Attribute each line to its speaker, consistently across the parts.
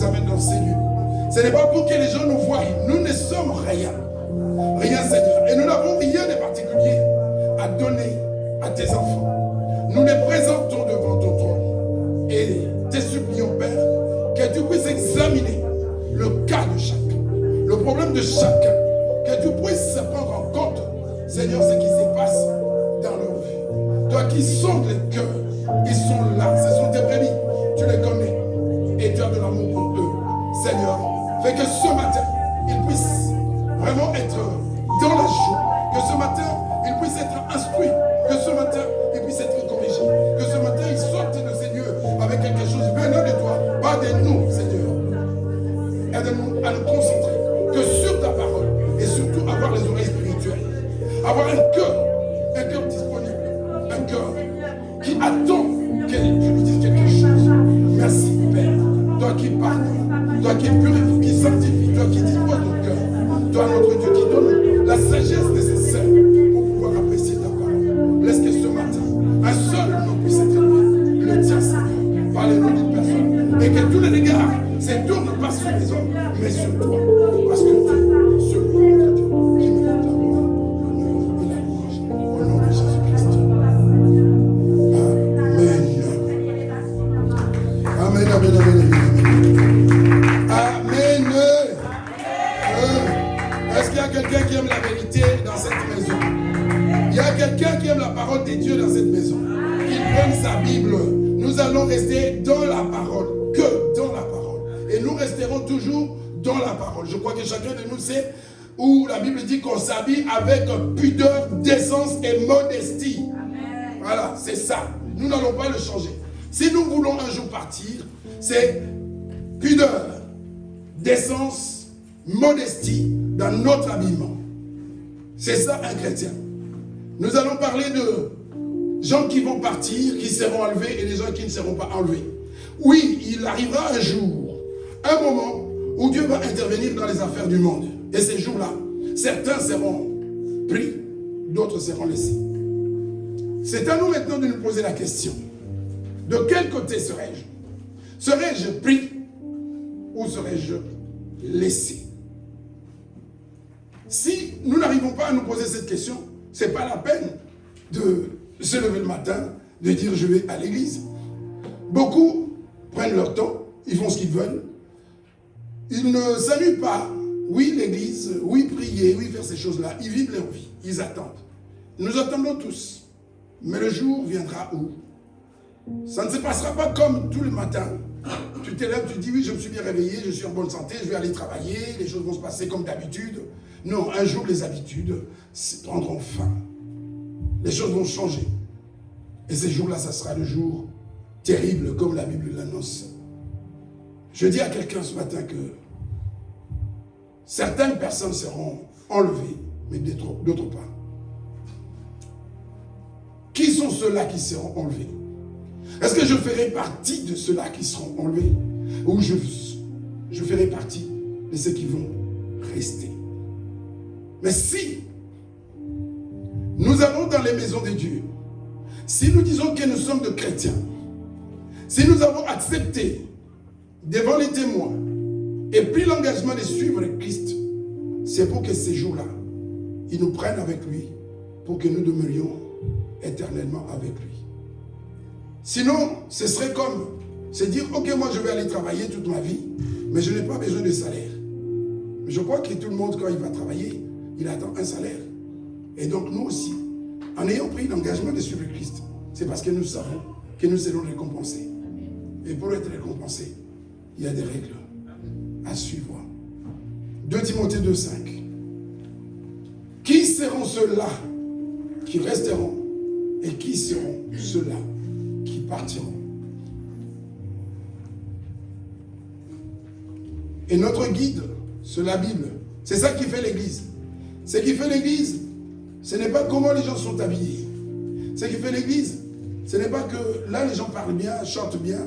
Speaker 1: nous amène dans ces lieux. Ce n'est pas pour que les gens nous voient. Nous ne sommes rien. Rien, Seigneur. Et nous n'avons rien de particulier à donner à tes enfants. Nous les présentons devant ton trône. Et te supplions, Père, que tu puisses examiner le cas de chacun, le problème de chacun, que tu puisses prendre en compte, Seigneur, ce qui se passe dans leur vie. Toi qui sondes les cœurs, ils sont là, ce sont tes brebis, tu les connais, et tu as de l'amour pour eux. Seigneur, fais que ce matin, ils puissent vraiment être dans la joie, que ce matin, ils puissent être instruits, que ce matin, ils puissent être corrigés, que ce matin, ils sortent de ces lieux avec quelque chose venant de toi, pas de nous, Seigneur. Aide-nous à nous concentrer que sur ta parole et surtout avoir les oreilles spirituelles, avoir un cœur disponible, un cœur qui attend que tu lui dises quelque chose. Merci Père, toi qui pardonnes, toi qui purifies, qui sanctifie, toi qui disposes nos cœurs, toi notre Dieu qui donne la sagesse nécessaire pour pouvoir apprécier ta parole. Laisse que ce matin, un seul nom puisse être élevé, le tien Seigneur, par les noms d'une personne, et que tous les regards se tournent pas sur les hommes, mais sur toi, parce que tu es celui notre Dieu qui mérite la gloire, l'honneur et la louange au nom de Jésus-Christ. Amen. Amen, amen, amen, amen. Amen. Est-ce qu'il y a quelqu'un qui aime la vérité dans cette maison? Il y a quelqu'un qui aime la parole de Dieu dans cette maison? Qu'il prenne sa Bible. Nous allons rester dans la parole, que dans la parole. Et nous resterons toujours dans la parole. Je crois que chacun de nous sait où la Bible dit qu'on s'habille avec pudeur, décence et modestie. Amen. Voilà, c'est ça. Nous n'allons pas le changer. Si nous voulons un jour partir, c'est pudeur, décence, modestie dans notre habillement. C'est ça un chrétien. Nous allons parler de gens qui vont partir, qui seront enlevés et des gens qui ne seront pas enlevés. Oui, il arrivera un jour, un moment où Dieu va intervenir dans les affaires du monde. Et ces jours-là, certains seront pris, d'autres seront laissés. C'est à nous maintenant de nous poser la question. De quel côté serais-je? Serais-je pris ou serais-je laissé? Si nous n'arrivons pas à nous poser cette question, ce n'est pas la peine de se lever le matin, de dire je vais à l'église. Beaucoup prennent leur temps, ils font ce qu'ils veulent. Ils ne saluent pas, oui l'église, oui prier, oui faire ces choses-là. Ils vivent leur vie, ils attendent. Nous attendons tous. Mais le jour viendra où ça ne se passera pas comme tout le matin. Tu te lèves, tu dis oui je me suis bien réveillé, je suis en bonne santé, je vais aller travailler, les choses vont se passer comme d'habitude. Non, un jour les habitudes prendront fin. Les choses vont changer. Et ces jours-là, ça sera le jour terrible comme la Bible l'annonce. Je dis à quelqu'un ce matin que certaines personnes seront enlevées, mais d'autres pas. Qui sont ceux-là qui seront enlevés? Est-ce que je ferai partie de ceux-là qui seront enlevés? Ou je ferai partie de ceux qui vont rester? Mais si nous allons dans les maisons de Dieu, si nous disons que nous sommes de chrétiens, si nous avons accepté devant les témoins et pris l'engagement de suivre Christ, c'est pour que ces jours-là, il nous prenne avec lui, pour que nous demeurions éternellement avec lui. Sinon, ce serait comme se dire, ok, moi je vais aller travailler toute ma vie, mais je n'ai pas besoin de salaire. Mais je crois que tout le monde, quand il va travailler, il attend un salaire. Et donc nous aussi, en ayant pris l'engagement de suivre Christ, c'est parce que nous savons que nous serons récompensés. Et pour être récompensés, il y a des règles à suivre. 2 Timothée 2,5. Qui seront ceux-là qui resteront et qui seront ceux-là qui partiront? Et notre guide, c'est la Bible. C'est ça qui fait l'Église. Ce qui fait l'Église, ce n'est pas comment les gens sont habillés. Ce qui fait l'Église, ce n'est pas que là les gens parlent bien, chantent bien.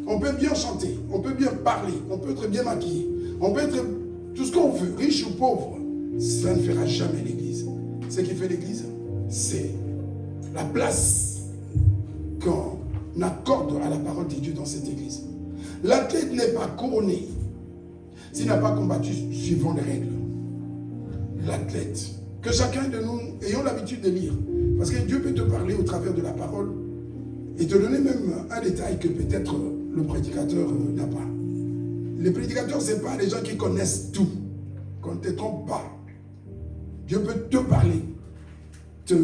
Speaker 1: On peut bien chanter, on peut bien parler, on peut être bien maquillé, on peut être tout ce qu'on veut, riche ou pauvre. Ça ne fera jamais l'Église. Ce qui fait l'Église, c'est la place qu'on accorde à la parole de Dieu dans cette Église. L'athlète n'est pas couronné s'il n'a pas combattu suivant les règles. L'athlète. Que chacun de nous ayons l'habitude de lire. Parce que Dieu peut te parler au travers de la parole et te donner même un détail que peut-être le prédicateur n'a pas. Les prédicateurs, ce n'est pas les gens qui connaissent tout. Qu'on ne te trompe pas. Dieu peut te parler, te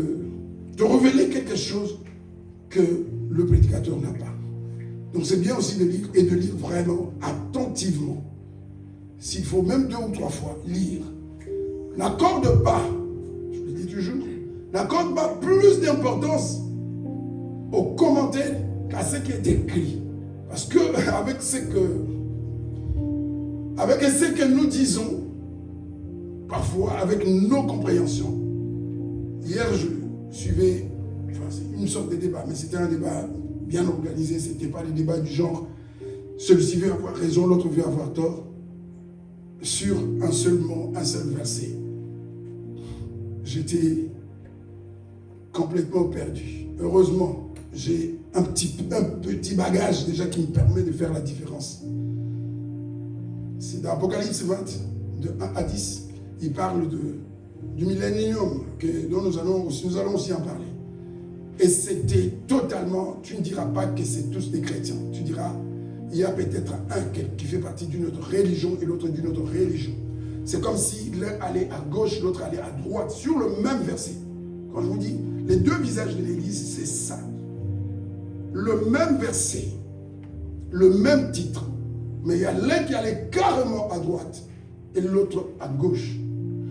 Speaker 1: révéler quelque chose que le prédicateur n'a pas. Donc c'est bien aussi de lire et de lire vraiment attentivement. S'il faut même 2 ou 3 fois lire. N'accorde pas, je le dis toujours, n'accorde pas plus d'importance aux commentaires qu'à ce qui est écrit. Parce que avec ce que nous disons, parfois avec nos compréhensions. Hier, je suivais, c'est une sorte de débat, mais c'était un débat bien organisé, ce n'était pas des débats du genre celui-ci veut avoir raison, l'autre veut avoir tort, sur un seul mot, un seul verset. J'étais complètement perdu. Heureusement, j'ai un petit bagage déjà qui me permet de faire la différence. C'est dans Apocalypse 20, de 1 à 10. Il parle du millénium, dont nous allons aussi en parler. Et c'était totalement, tu ne diras pas que c'est tous des chrétiens. Tu diras, il y a peut-être un qui fait partie d'une autre religion et l'autre d'une autre religion. C'est comme si l'un allait à gauche, l'autre allait à droite, sur le même verset. Quand je vous dis, les 2 visages de l'Église, c'est ça. Le même verset, le même titre, mais il y a l'un qui allait carrément à droite et l'autre à gauche.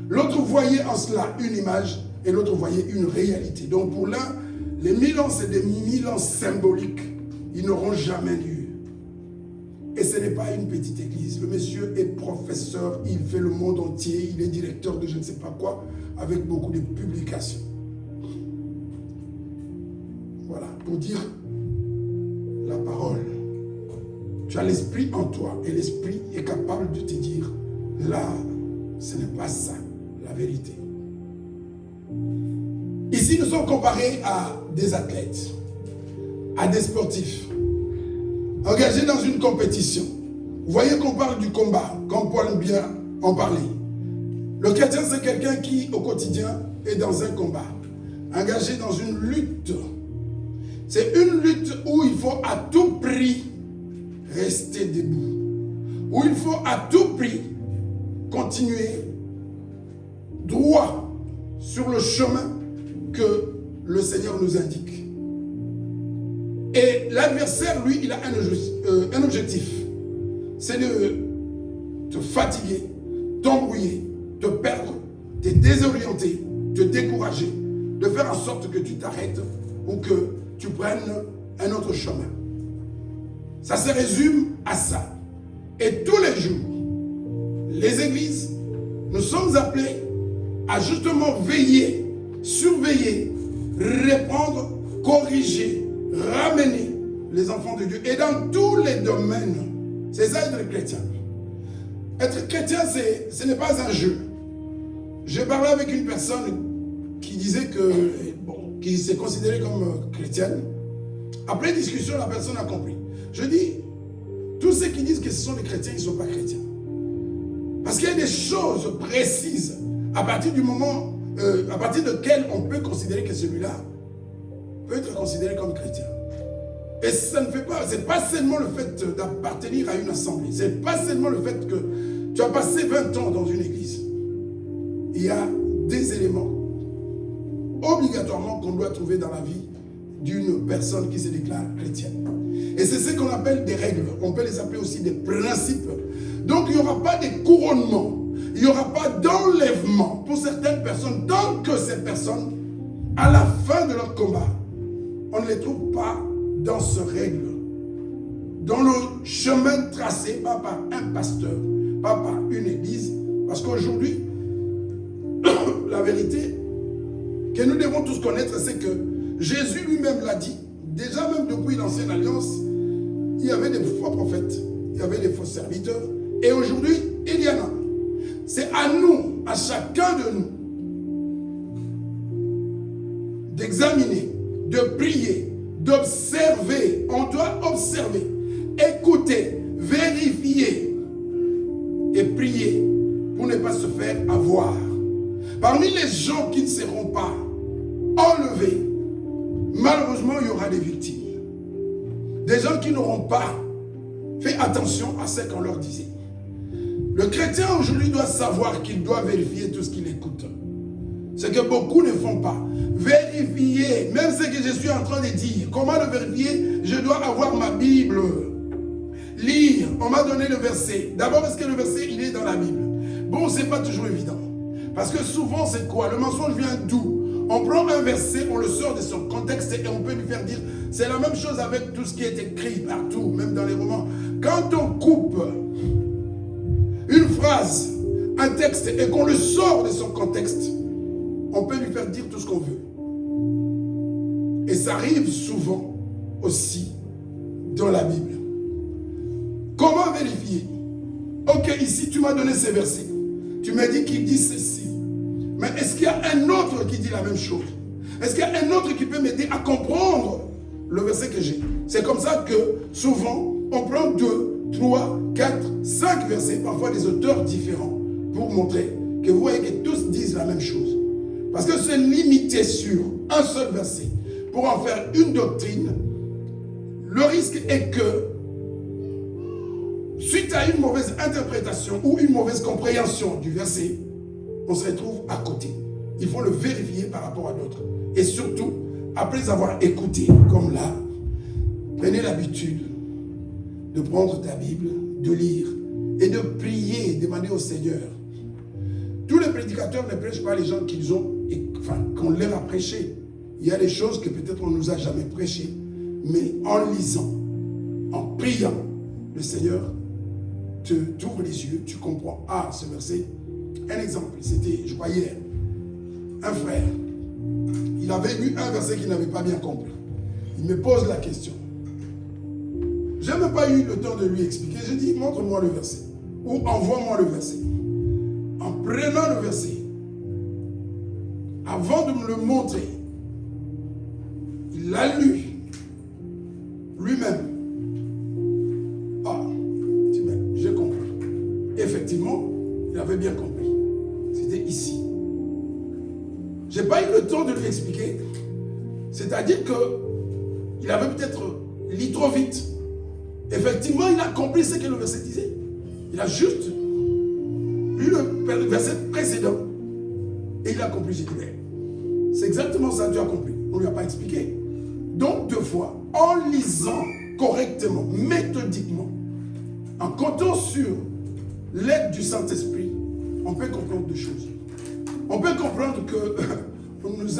Speaker 1: L'autre voyait en cela une image et l'autre voyait une réalité. Donc pour l'un, les 1000 ans, c'est des 1000 ans symboliques. Ils n'auront jamais lieu. Et ce n'est pas une petite église. Le monsieur est professeur, il fait le monde entier, il est directeur de je ne sais pas quoi, avec beaucoup de publications. Voilà, pour dire la parole. Tu as l'esprit en toi et l'esprit est capable de te dire, là, ce n'est pas ça, la vérité. Ici, nous sommes comparés à des athlètes, à des sportifs, engagés dans une compétition. Vous voyez qu'on parle du combat, comme Paul aime bien en parler. Le chrétien, c'est quelqu'un qui, au quotidien, est dans un combat, engagé dans une lutte. C'est une lutte où il faut à tout prix rester debout, où il faut à tout prix continuer droit sur le chemin que le Seigneur nous indique. Et l'adversaire, lui, il a un objectif. C'est de te fatiguer, t'embrouiller, te perdre, te désorienter, te décourager, de faire en sorte que tu t'arrêtes ou que tu prennes un autre chemin. Ça se résume à ça. Et tous les jours, les églises, nous sommes appelés à justement veiller, surveiller, répondre, corriger, ramener les enfants de Dieu. Et dans tous les domaines, c'est ça être chrétien. Être chrétien, ce n'est pas un jeu. J'ai parlé avec une personne qui disait qui s'est considérée comme chrétienne. Après discussion, la personne a compris. Je dis, tous ceux qui disent que ce sont des chrétiens, ils ne sont pas chrétiens. Parce qu'il y a des choses précises à partir du moment, à partir de quel on peut considérer que celui-là peut être considéré comme chrétien. Et ça ne fait pas, c'est pas seulement le fait d'appartenir à une assemblée, c'est pas seulement le fait que tu as passé 20 ans dans une église. Il y a des éléments obligatoirement qu'on doit trouver dans la vie d'une personne qui se déclare chrétienne. Et c'est ce qu'on appelle des règles. On peut les appeler aussi des principes. Donc il n'y aura pas de couronnement. Il n'y aura pas d'enlèvement pour certaines personnes. Tant que ces personnes, à la fin de leur combat, on ne les trouve pas dans ce règle. Dans le chemin tracé, pas par un pasteur, pas par une église. Parce qu'aujourd'hui, la vérité que nous devons tous connaître, c'est que Jésus lui-même l'a dit. Déjà même depuis l'ancienne alliance, il y avait des faux prophètes, il y avait des faux serviteurs. Et aujourd'hui, il y en a. C'est à nous, à chacun de nous, d'examiner, de prier, d'observer. On doit observer, écouter, vérifier et et prier pour ne pas se faire avoir. Parmi les gens qui ne seront pas enlevés, malheureusement, il y aura des victimes. Des gens qui n'auront pas fait attention à ce qu'on leur disait. Le chrétien aujourd'hui doit savoir qu'il doit vérifier tout ce qu'il écoute. Ce que beaucoup ne font pas. Vérifier, même ce que je suis en train de dire. Comment le vérifier? Je dois avoir ma Bible. Lire, on m'a donné le verset. D'abord, est-ce que le verset, il est dans la Bible? Bon, c'est pas toujours évident. Parce que souvent, c'est quoi? Le mensonge vient d'où? On prend un verset, on le sort de son contexte et on peut lui faire dire, c'est la même chose avec tout ce qui est écrit partout, même dans les romans. Quand on coupe une phrase, un texte, et qu'on le sort de son contexte, on peut lui faire dire tout ce qu'on veut. Et ça arrive souvent aussi dans la Bible. Comment vérifier? Ok, ici tu m'as donné ces versets. Tu m'as dit qu'il dit ceci. Mais est-ce qu'il y a un autre qui dit la même chose? Est-ce qu'il y a un autre qui peut m'aider à comprendre le verset que j'ai? C'est comme ça que souvent, on prend 2, 3, 4, 5 versets, parfois des auteurs différents, pour montrer que vous voyez que tous disent la même chose. Parce que se limiter sur un seul verset pour en faire une doctrine, le risque est que, suite à une mauvaise interprétation ou une mauvaise compréhension du verset, on se retrouve à côté. Il faut le vérifier par rapport à d'autres. Et surtout, après avoir écouté, comme là, prenez l'habitude de prendre ta Bible, de lire et de prier, demander au Seigneur. Tous les prédicateurs ne prêchent pas les gens qu'on leur a prêché. Il y a des choses que peut-être on ne nous a jamais prêchées, mais en lisant, en priant, le Seigneur t'ouvre les yeux, tu comprends. Ah, ce verset, un exemple, c'était, je crois hier, un frère, il avait lu un verset qu'il n'avait pas bien compris. Il me pose la question. Je n'ai même pas eu le temps de lui expliquer. Je dis, montre-moi le verset. Ou envoie-moi le verset. En prenant le verset, avant de me le montrer, il l'a lu lui-même. Ah, j'ai compris. Effectivement, il avait bien compris. C'était ici. Je n'ai pas eu le temps de lui expliquer. C'est-à-dire qu'il avait peut-être lu trop vite. Effectivement, il a compris ce que le verset disait. Il a juste lu le verset précédent. Et il a compris. J'ai dit, c'est exactement ça que tu as compris. On ne lui a pas expliqué. Donc, 2 fois, en lisant correctement, méthodiquement, en comptant sur l'aide du Saint-Esprit, on peut comprendre 2 choses. On peut comprendre qu'on nous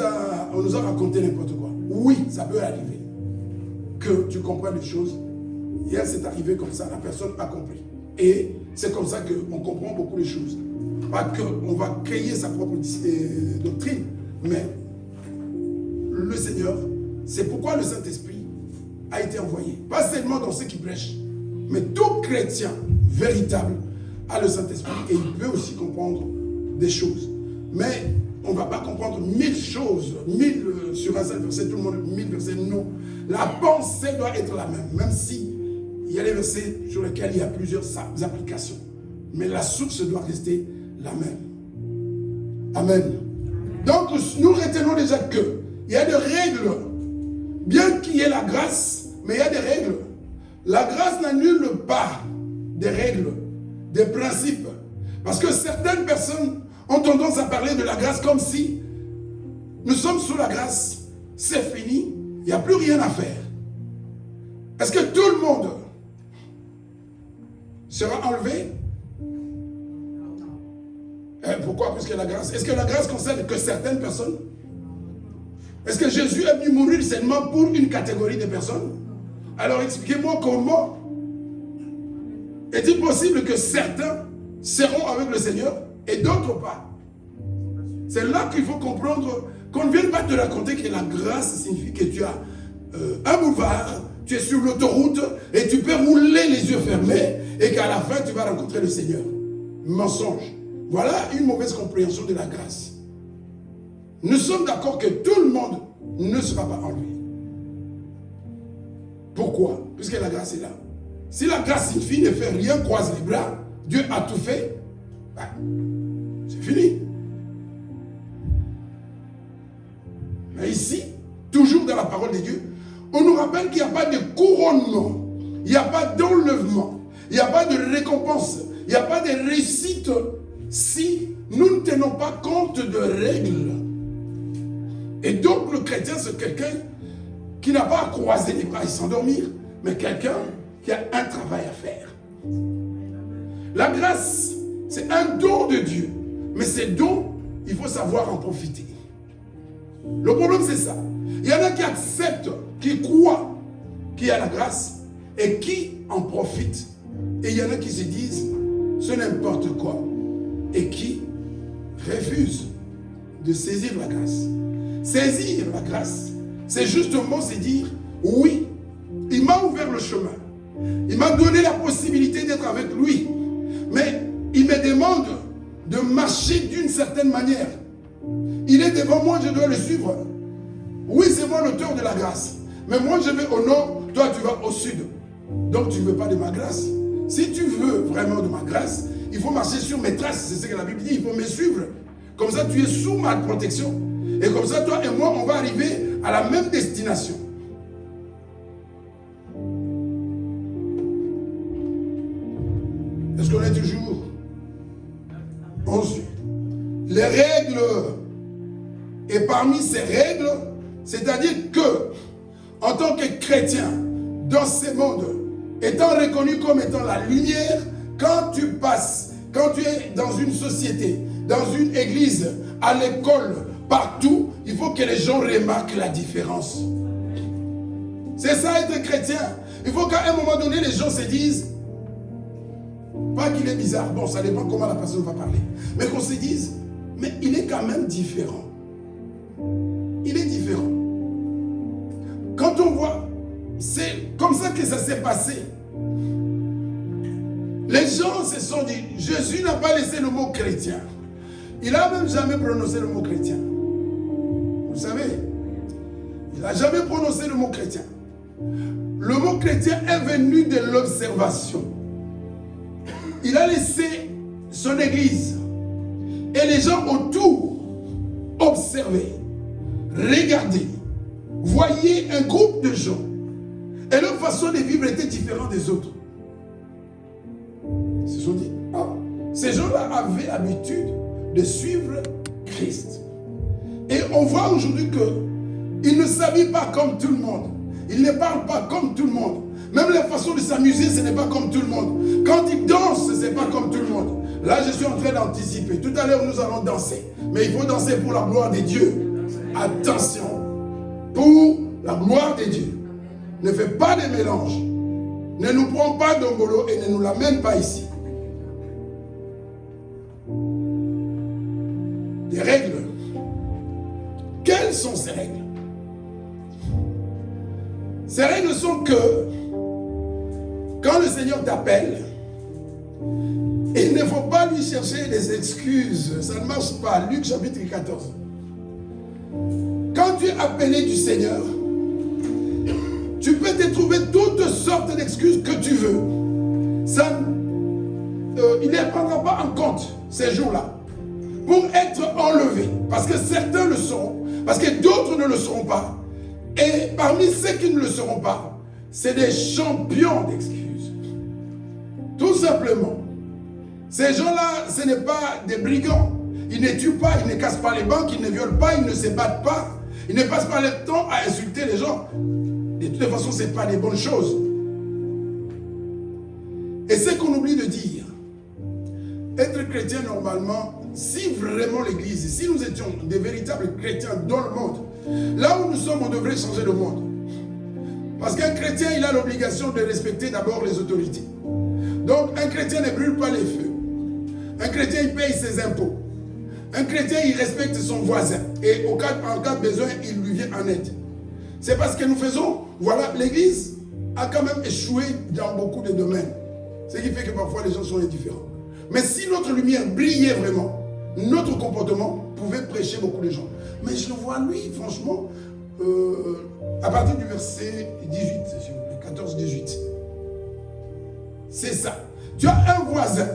Speaker 1: a raconté n'importe quoi. Oui, ça peut arriver. Que tu comprends les choses. Hier, c'est arrivé comme ça, la personne a compris. Et c'est comme ça qu'on comprend beaucoup les choses. Pas qu'on va créer sa propre doctrine, mais le Seigneur, c'est pourquoi le Saint-Esprit a été envoyé. Pas seulement dans ceux qui prêchent, mais tout chrétien véritable a le Saint-Esprit et il peut aussi comprendre des choses. Mais on ne va pas comprendre 1000 choses, 1000 sur un seul verset, tout le monde 1000 versets, non. La pensée doit être la même, même si il y a des versets sur lesquels il y a plusieurs applications. Mais la source doit rester la même. Amen. Donc, nous retenons déjà que il y a des règles. Bien qu'il y ait la grâce, mais il y a des règles. La grâce n'annule pas des règles, des principes. Parce que certaines personnes ont tendance à parler de la grâce comme si nous sommes sous la grâce, c'est fini, il n'y a plus rien à faire. Est-ce que tout le monde sera enlevé? Pourquoi? Puisque la grâce. Est-ce que la grâce concerne que certaines personnes? Est-ce que Jésus est venu mourir seulement pour une catégorie de personnes? Alors expliquez-moi comment est-il possible que certains seront avec le Seigneur et d'autres pas? C'est là qu'il faut comprendre qu'on ne vienne pas te raconter que la grâce signifie que tu as un boulevard, tu es sur l'autoroute et tu peux rouler les yeux fermés et qu'à la fin tu vas rencontrer le Seigneur. Mensonge. Voilà une mauvaise compréhension de la grâce. Nous sommes d'accord que tout le monde ne sera pas enlevé. Pourquoi? Puisque la grâce est là. Si la grâce signifie ne faire rien, croise les bras, Dieu a tout fait, ben, c'est fini. Mais ici, toujours dans la parole de Dieu, on nous rappelle qu'il n'y a pas de couronnement, il n'y a pas d'enlèvement, il n'y a pas de récompense, il n'y a pas de réussite si nous ne tenons pas compte de règles. Et donc le chrétien, c'est quelqu'un qui n'a pas à croiser les bras et s'endormir, mais quelqu'un qui a un travail à faire. La grâce, c'est un don de Dieu, mais ces dons, il faut savoir en profiter. Le problème, c'est ça. Il y en a qui acceptent, qui croient qu'il y a la grâce et qui en profitent. Et il y en a qui se disent, c'est n'importe quoi. Et qui refusent de saisir la grâce. Saisir la grâce, c'est justement se dire, oui, il m'a ouvert le chemin. Il m'a donné la possibilité d'être avec lui. Mais il me demande de marcher d'une certaine manière. Il est devant moi, je dois le suivre. Oui, c'est moi l'auteur de la grâce. Mais moi, je vais au nord, toi, tu vas au sud. Donc, tu ne veux pas de ma grâce. Si tu veux vraiment de ma grâce, il faut marcher sur mes traces. C'est ce que la Bible dit. Il faut me suivre. Comme ça, tu es sous ma protection. Et comme ça, toi et moi, on va arriver à la même destination. Est-ce qu'on est toujours? Ensuite, les règles. Et parmi ces règles, c'est-à-dire que, en tant que chrétien, dans ce monde, étant reconnu comme étant la lumière, quand tu passes, quand tu es dans une société, dans une église, à l'école, partout, il faut que les gens remarquent la différence. C'est ça être chrétien. Il faut qu'à un moment donné, les gens se disent, pas qu'il est bizarre, bon, ça dépend comment la personne va parler, mais qu'on se dise, mais il est quand même différent. Il est différent. Quand on voit, c'est comme ça que ça s'est passé. Les gens se sont dit, Jésus n'a pas laissé le mot chrétien. Il n'a même jamais prononcé le mot chrétien. Vous savez, il n'a jamais prononcé le mot chrétien. Le mot chrétien est venu de l'observation. Il a laissé son église et les gens autour observer, regarder, voyaient un groupe de gens et leur façon de vivre était différente des autres. Ils se sont dit, ah, ces gens-là avaient l'habitude de suivre Christ. Et on voit aujourd'hui qu'ils ne s'habillent pas comme tout le monde. Ils ne parlent pas comme tout le monde. Même la façon de s'amuser, ce n'est pas comme tout le monde. Quand ils dansent, ce n'est pas comme tout le monde. Là, je suis en train d'anticiper. Tout à l'heure, nous allons danser. Mais il faut danser pour la gloire de Dieu. Attention. Pour la gloire de Dieu. Ne fais pas de mélange. Ne nous prends pas d'ongolo et ne nous l'amène pas ici. Des règles. Quelles sont ces règles? Ces règles sont que quand le Seigneur t'appelle, il ne faut pas lui chercher des excuses. Ça ne marche pas. Luc chapitre 14. Quand tu es appelé du Seigneur, tu peux te trouver toutes sortes d'excuses que tu veux. Ça, il ne prendra pas en compte ces jours-là pour être enlevé. Parce que certains le seront, parce que d'autres ne le seront pas. Et parmi ceux qui ne le seront pas, c'est des champions d'excuses. Tout simplement. Ces gens-là, ce n'est pas des brigands. Ils ne tuent pas, ils ne cassent pas les banques, ils ne violent pas, ils ne se battent pas. Ils ne passent pas le temps à insulter les gens. De toute façon, ce n'est pas des bonnes choses. Et ce qu'on oublie de dire, être chrétien normalement, si vraiment l'Église, si nous étions des véritables chrétiens dans le monde, là où nous sommes, on devrait changer le monde. Parce qu'un chrétien, il a l'obligation de respecter d'abord les autorités. Donc, un chrétien ne brûle pas les feux. Un chrétien, il paye ses impôts. Un chrétien, il respecte son voisin. Et en cas de besoin, il lui vient en aide. C'est parce que nous faisons, voilà, l'Église a quand même échoué dans beaucoup de domaines. Ce qui fait que parfois les gens sont indifférents. Mais si notre lumière brillait vraiment, notre comportement pouvait prêcher beaucoup de gens. Mais je vois lui, franchement, à partir du verset 18, 14-18. C'est ça. Tu as un voisin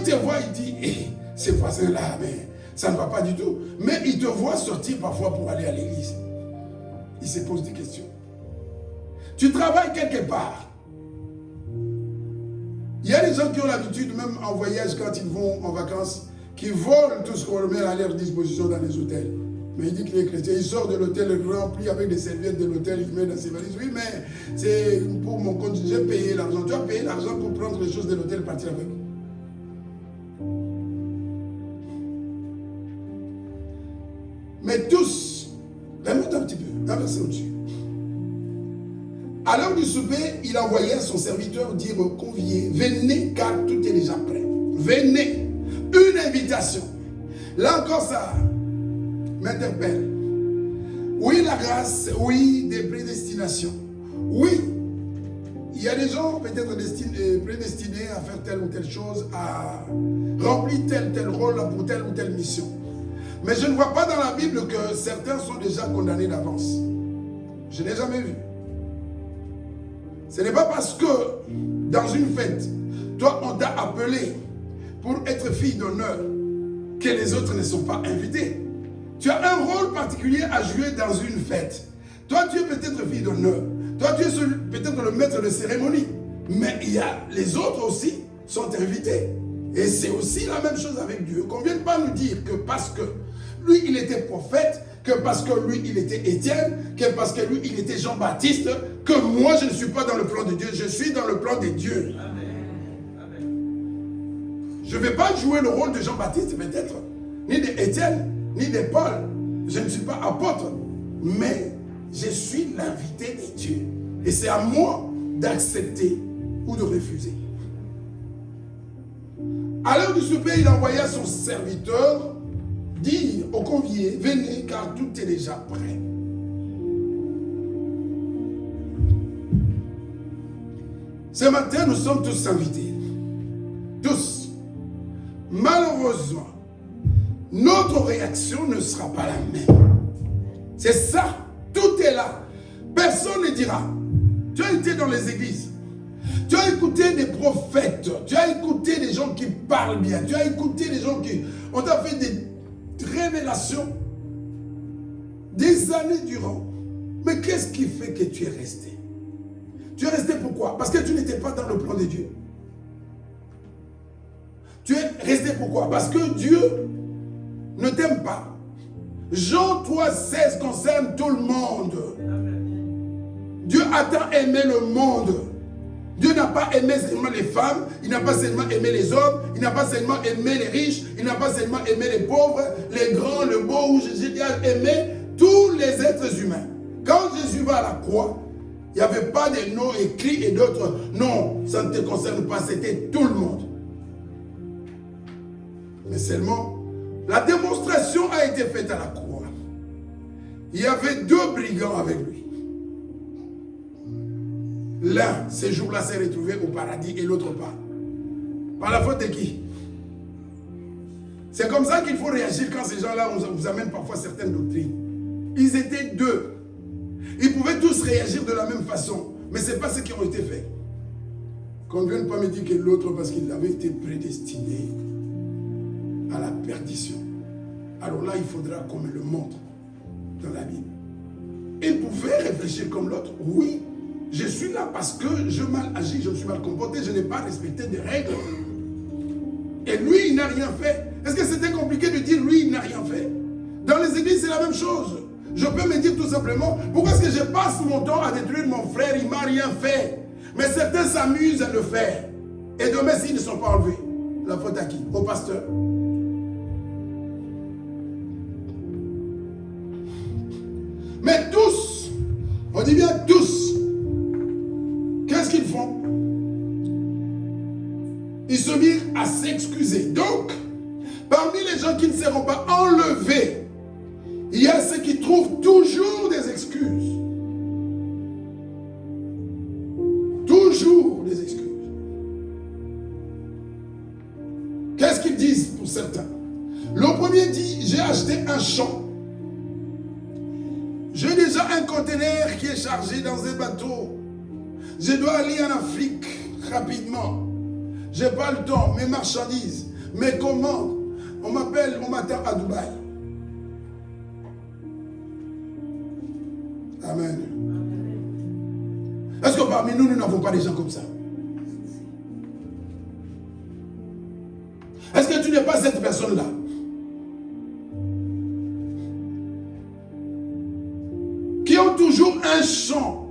Speaker 1: te voit, il dit, hey, ces voisins-là, mais ça ne va pas du tout. Mais il te voit sortir parfois pour aller à l'église. Il se pose des questions. Tu travailles quelque part. Il y a des gens qui ont l'habitude, même en voyage, quand ils vont en vacances, qui volent tout ce qu'on remet à leur disposition dans les hôtels. Mais il dit que les chrétiens, il sort de l'hôtel rempli avec des serviettes de l'hôtel, il met dans ses valises. Oui, mais c'est pour mon compte, j'ai payé l'argent. Tu as payé l'argent pour prendre les choses de l'hôtel et partir avec. Mais tous, remonte un petit peu, un verset au-dessus. À l'heure du souper, il envoyait à son serviteur dire aux conviés, venez car tout est déjà prêt. Venez. Une invitation. Là encore, ça m'interpelle. Oui, la grâce. Oui, des prédestinations. Oui, il y a des gens peut-être prédestinés à faire telle ou telle chose, à remplir tel rôle pour telle ou telle mission. Mais je ne vois pas dans la Bible que certains sont déjà condamnés d'avance. Je n'ai jamais vu. Ce n'est pas parce que dans une fête, toi on t'a appelé pour être fille d'honneur que les autres ne sont pas invités. Tu as un rôle particulier à jouer dans une fête. Toi tu es peut-être fille d'honneur. Toi tu es peut-être le maître de cérémonie. Mais il y a les autres aussi sont invités. Et c'est aussi la même chose avec Dieu. Qu'on ne vienne pas nous dire que parce que lui il était prophète, que parce que lui il était Étienne, que parce que lui il était Jean-Baptiste, que moi je ne suis pas dans le plan de Dieu, je suis dans le plan de Dieu. Amen. Je ne vais pas jouer le rôle de Jean-Baptiste peut-être, ni d'Étienne, ni de Paul. Je ne suis pas apôtre, mais je suis l'invité de Dieu. Et c'est à moi d'accepter ou de refuser. À l'heure du souper, il envoya son serviteur dire aux conviés, venez car tout est déjà prêt. Ce matin, nous sommes tous invités. Tous. Malheureusement, notre réaction ne sera pas la même. C'est ça. Tout est là. Personne ne dira. Tu as été dans les églises. Tu as écouté des prophètes. Tu as écouté des gens qui parlent bien. Tu as écouté des gens qui ont fait des révélations des années durant. Mais qu'est-ce qui fait que tu es resté? Tu es resté pourquoi? Parce que tu n'étais pas dans le plan de Dieu. Tu es resté pourquoi? Parce que Dieu ne t'aime pas. Jean 3,16 concerne tout le monde. Dieu a tant aimé le monde. Dieu n'a pas aimé seulement les femmes, il n'a pas seulement aimé les hommes, il n'a pas seulement aimé les riches, il n'a pas seulement aimé les pauvres, les grands, le beau, Jésus a aimé tous les êtres humains. Quand Jésus va à la croix, il n'y avait pas de noms écrits et d'autres. Non, ça ne te concerne pas, c'était tout le monde. Mais seulement, la démonstration a été faite à la croix. Il y avait deux brigands avec lui. L'un, ce jour-là, s'est retrouvé au paradis et l'autre pas. Par la faute de qui? C'est comme ça qu'il faut réagir quand ces gens-là vous amènent parfois certaines doctrines. Ils étaient deux. Ils pouvaient tous réagir de la même façon. Mais ce n'est pas ce qui ont été fait. Qu'on ne vienne pas me dire que l'autre, parce qu'il avait été prédestiné à la perdition. Alors là, il faudra qu'on me le montre dans la Bible. Ils pouvaient réfléchir comme l'autre. Oui. Je suis là parce que je mal agi, je me suis mal comporté, je n'ai pas respecté des règles. Et lui, il n'a rien fait. Est-ce que c'était compliqué de dire lui, il n'a rien fait? Dans les églises, c'est la même chose. Je peux me dire tout simplement, pourquoi est-ce que je passe mon temps à détruire mon frère, il ne m'a rien fait? Mais certains s'amusent à le faire. Et demain, s'ils ne sont pas enlevés, la faute à qui? Au pasteur. Mais tous, on dit bien tous, qu'est-ce qu'ils font? Ils se mirent à s'excuser. Donc, parmi les gens qui ne seront pas enlevés, il y a ceux qui trouvent toujours des excuses. Toujours des excuses. Qu'est-ce qu'ils disent pour certains? Le premier dit, j'ai acheté un champ. J'ai déjà un conteneur qui est chargé dans un bateau. Je dois aller en Afrique rapidement. Je n'ai pas le temps, mes marchandises. Mais comment? On m'attend à Dubaï. Amen. Est-ce que parmi nous, nous n'avons pas des gens comme ça? Est-ce que tu n'es pas cette personne-là? Qui ont toujours un champ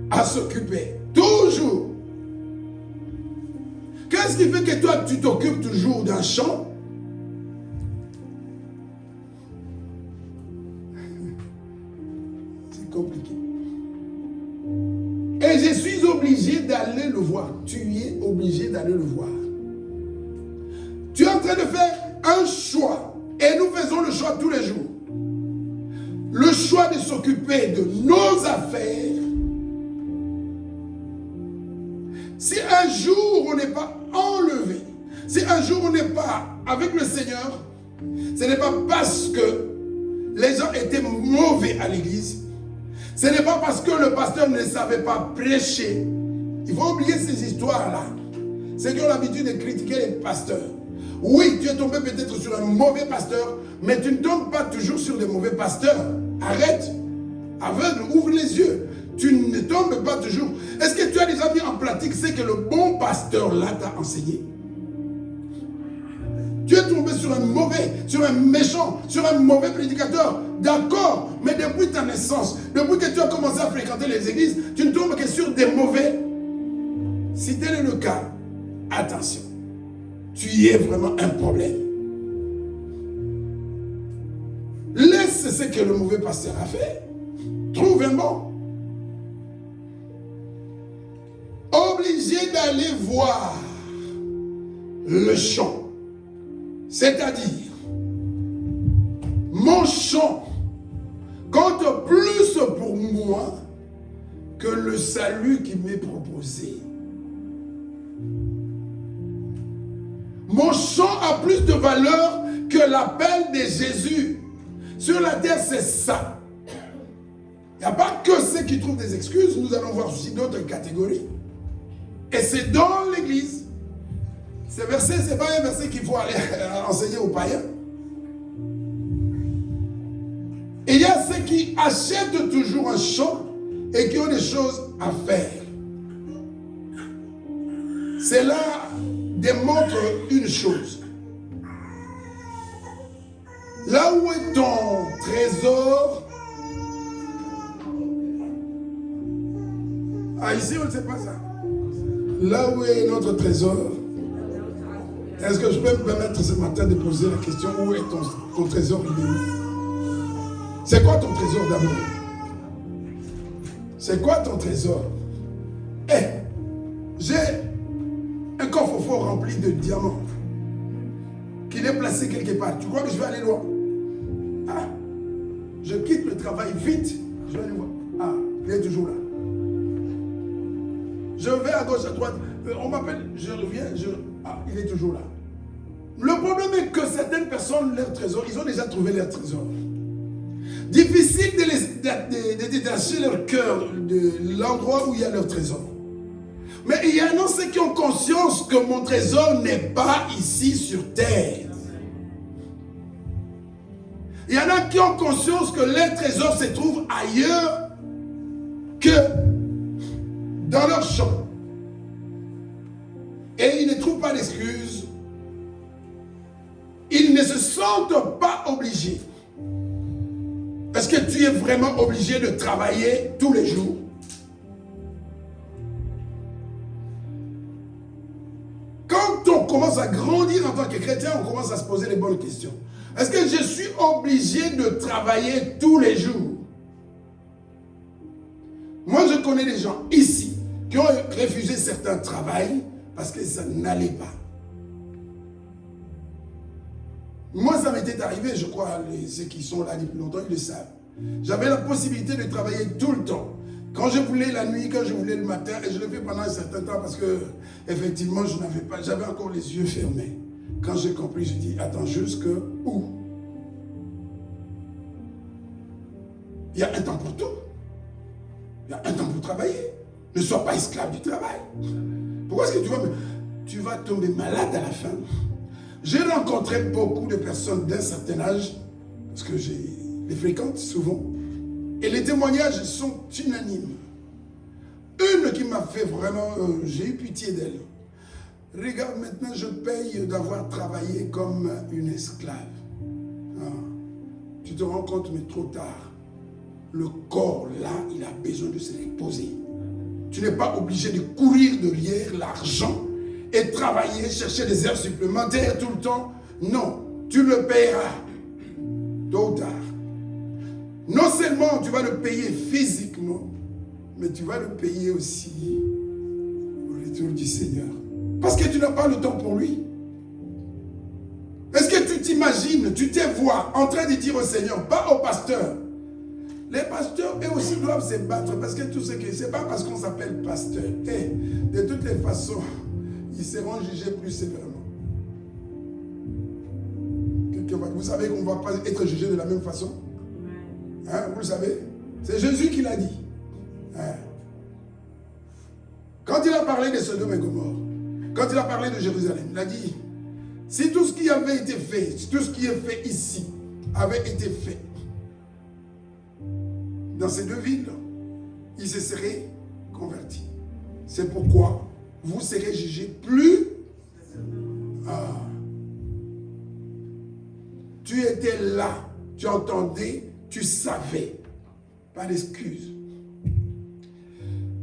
Speaker 1: à s'occuper. Toujours. Qu'est-ce qui fait que toi, tu t'occupes toujours d'un champ? C'est compliqué. Et je suis obligé d'aller le voir. Tu es obligé d'aller le voir. Tu es en train de faire un choix. Et nous faisons le choix tous les jours. Le choix de s'occuper de nos affaires. Si un jour on n'est pas enlevé, si un jour on n'est pas avec le Seigneur, ce n'est pas parce que les gens étaient mauvais à l'église, ce n'est pas parce que le pasteur ne savait pas prêcher. Il faut oublier ces histoires-là. Ceux qui ont l'habitude de critiquer les pasteurs. Oui, tu es tombé peut-être sur un mauvais pasteur, mais tu ne tombes pas toujours sur des mauvais pasteurs. Arrête. Aveugle, ouvre les yeux. Tu ne tombes pas toujours. Est-ce que tu as déjà mis en pratique ce que le bon pasteur là t'a enseigné? Tu es tombé sur un mauvais, sur un méchant, sur un mauvais prédicateur. D'accord, mais depuis ta naissance, depuis que tu as commencé à fréquenter les églises, tu ne tombes que sur des mauvais. Si tel est le cas, attention. Tu es vraiment un problème. Laisse ce que le mauvais pasteur a fait. Trouve un bon. Obligé d'aller voir le champ. C'est-à-dire, mon champ compte plus pour moi que le salut qui m'est proposé. Mon champ a plus de valeur que l'appel de Jésus. Sur la terre, c'est ça. Il n'y a pas que ceux qui trouvent des excuses. Nous allons voir aussi d'autres catégories. Et c'est dans l'église. Ce verset, ce n'est pas un verset qu'il faut aller enseigner aux païens. Et il y a ceux qui achètent toujours un champ et qui ont des choses à faire. Cela démontre une chose. Là où est ton trésor? Ah, ici, on ne sait pas ça. Là où est notre trésor? Est-ce que je peux me permettre ce matin de poser la question, où est ton trésor? C'est quoi ton trésor d'abord? C'est quoi ton trésor? J'ai un coffre-fort rempli de diamants qu'il est placé quelque part. Tu crois que je vais aller loin? Ah, je quitte le travail vite, je vais aller voir. Ah, il est toujours là. Je vais à gauche, à droite, on m'appelle, je reviens, ah, il est toujours là. Le problème est que certaines personnes, leur trésor, ils ont déjà trouvé leur trésor. Difficile de détacher leur cœur de l'endroit où il y a leur trésor. Mais il y en a ceux qui ont conscience que mon trésor n'est pas ici sur terre. Il y en a qui ont conscience que leur trésor se trouve ailleurs que dans leur champ. Et ils ne trouvent pas d'excuses. Ils ne se sentent pas obligés. Est-ce que tu es vraiment obligé de travailler tous les jours? Quand on commence à grandir en tant que chrétien, on commence à se poser les bonnes questions. Est-ce que je suis obligé de travailler tous les jours? Moi, je connais des gens ici qui ont refusé certains travails parce que ça n'allait pas. Moi, ça m'était arrivé, je crois, ceux qui sont là depuis longtemps, ils le savent. J'avais la possibilité de travailler tout le temps. Quand je voulais la nuit, quand je voulais le matin, et je le fais pendant un certain temps parce que, effectivement, j'avais encore les yeux fermés. Quand j'ai compris, j'ai dit, attends, jusque où? Il y a un temps pour tout. Il y a un temps pour travailler. Ne sois pas esclave du travail. Pourquoi est-ce que tu vas tomber malade à la fin? J'ai rencontré beaucoup de personnes d'un certain âge, parce que je les fréquente souvent, et les témoignages sont unanimes. Une qui m'a fait vraiment, j'ai eu pitié d'elle. Regarde, maintenant je paye d'avoir travaillé comme une esclave. Ah. Tu te rends compte, mais trop tard. Le corps, là, il a besoin de se reposer. Tu n'es pas obligé de courir derrière l'argent et travailler, chercher des heures supplémentaires tout le temps. Non, tu le payeras tôt ou tard. Non seulement tu vas le payer physiquement, mais tu vas le payer aussi au retour du Seigneur. Parce que tu n'as pas le temps pour lui. Est-ce que tu t'imagines, tu te vois en train de dire au Seigneur, pas au pasteur. Les pasteurs, eux aussi, doivent se battre parce que tout ce que c'est pas parce qu'on s'appelle pasteur. Et de toutes les façons, ils seront jugés plus sévèrement. Vous savez qu'on ne va pas être jugé de la même façon. Hein, vous le savez? C'est Jésus qui l'a dit. Hein? Quand il a parlé de Sodome et Gomorrhe, quand il a parlé de Jérusalem, il a dit, si tout ce qui avait été fait, tout ce qui est fait ici, avait été fait dans ces deux villes, ils se seraient convertis. C'est pourquoi vous serez jugés plus. Ah. Tu étais là, tu entendais, tu savais. Pas d'excuse.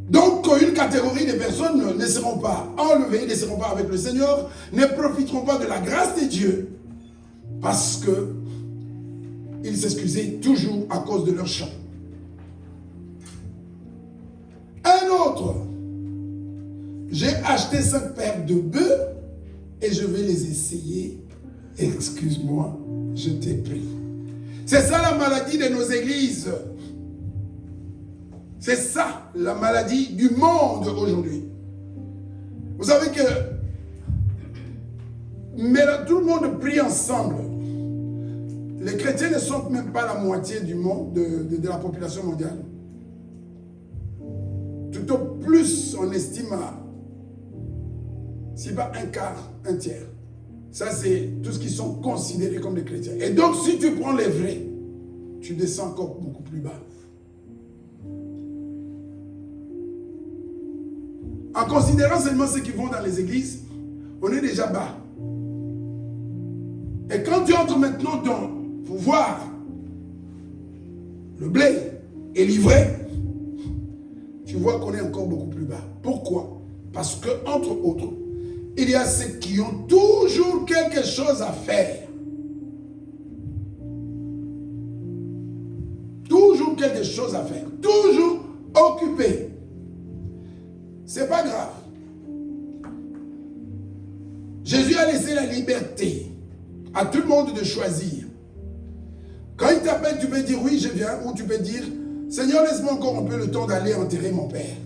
Speaker 1: Donc, une catégorie de personnes ne seront pas enlevées, ne seront pas avec le Seigneur, ne profiteront pas de la grâce de Dieu, parce que ils s'excusaient toujours à cause de leur chant. Un autre, j'ai acheté 5 paires de bœufs et je vais les essayer. Excuse-moi, je t'ai pris. C'est ça la maladie de nos églises. C'est ça la maladie du monde aujourd'hui. Vous savez que mais là, tout le monde prie ensemble. Les chrétiens ne sont même pas la moitié du monde, de la population mondiale. Tout au plus, on estime à, si pas un quart, un tiers. Ça, c'est tout ce qui sont considérés comme des chrétiens. Et donc, si tu prends les vrais, tu descends encore beaucoup plus bas. En considérant seulement ceux qui vont dans les églises, on est déjà bas. Et quand tu entres maintenant dans pouvoir, le blé est livré, tu vois qu'on est encore beaucoup plus bas. Pourquoi? Parce que, entre autres, il y a ceux qui ont toujours quelque chose à faire. Toujours quelque chose à faire. Toujours occupé. C'est pas grave. Jésus a laissé la liberté à tout le monde de choisir. Quand il t'appelle, tu peux dire oui, je viens, ou tu peux dire Seigneur, laisse-moi encore un peu le temps d'aller enterrer mon père.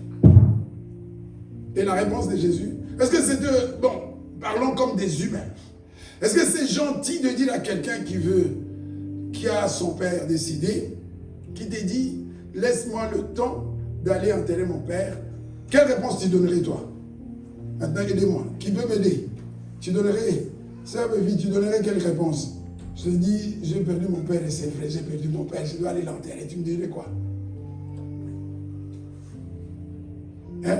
Speaker 1: Et la réponse de Jésus, est-ce que c'est de... Bon, parlons comme des humains. Est-ce que c'est gentil de dire à quelqu'un qui a son père décédé, qui te dit, laisse-moi le temps d'aller enterrer mon père? Quelle réponse tu donnerais toi? Maintenant, aidez-moi. Qui peut m'aider? Tu donnerais, ça veut vite, tu donnerais quelle réponse? Je te dis, j'ai perdu mon père et c'est vrai, j'ai perdu mon père, je dois aller l'enterrer. Tu me dirais quoi? Hein?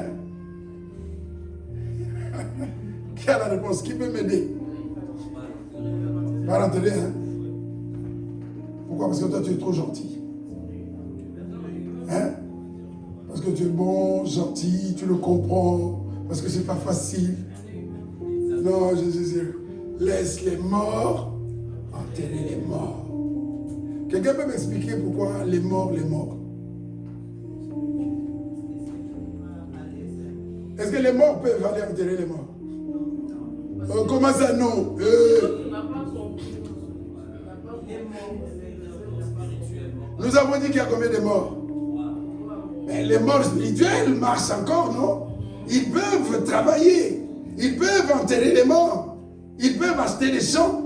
Speaker 1: Qui a la réponse? Qui peut m'aider? Pas l'enterrer, hein? Pourquoi? Parce que toi, tu es trop gentil. Hein? Parce que tu es bon, gentil, tu le comprends, parce que c'est pas facile. Non, laisse les morts enterrer les morts. Quelqu'un peut m'expliquer pourquoi les morts? Est-ce que les morts peuvent aller enterrer les morts? Comment ça, non? Nous avons dit qu'il y a combien de morts? Mais les morts spirituels marchent encore, non? Ils peuvent travailler. Ils peuvent enterrer les morts. Ils peuvent acheter des champs.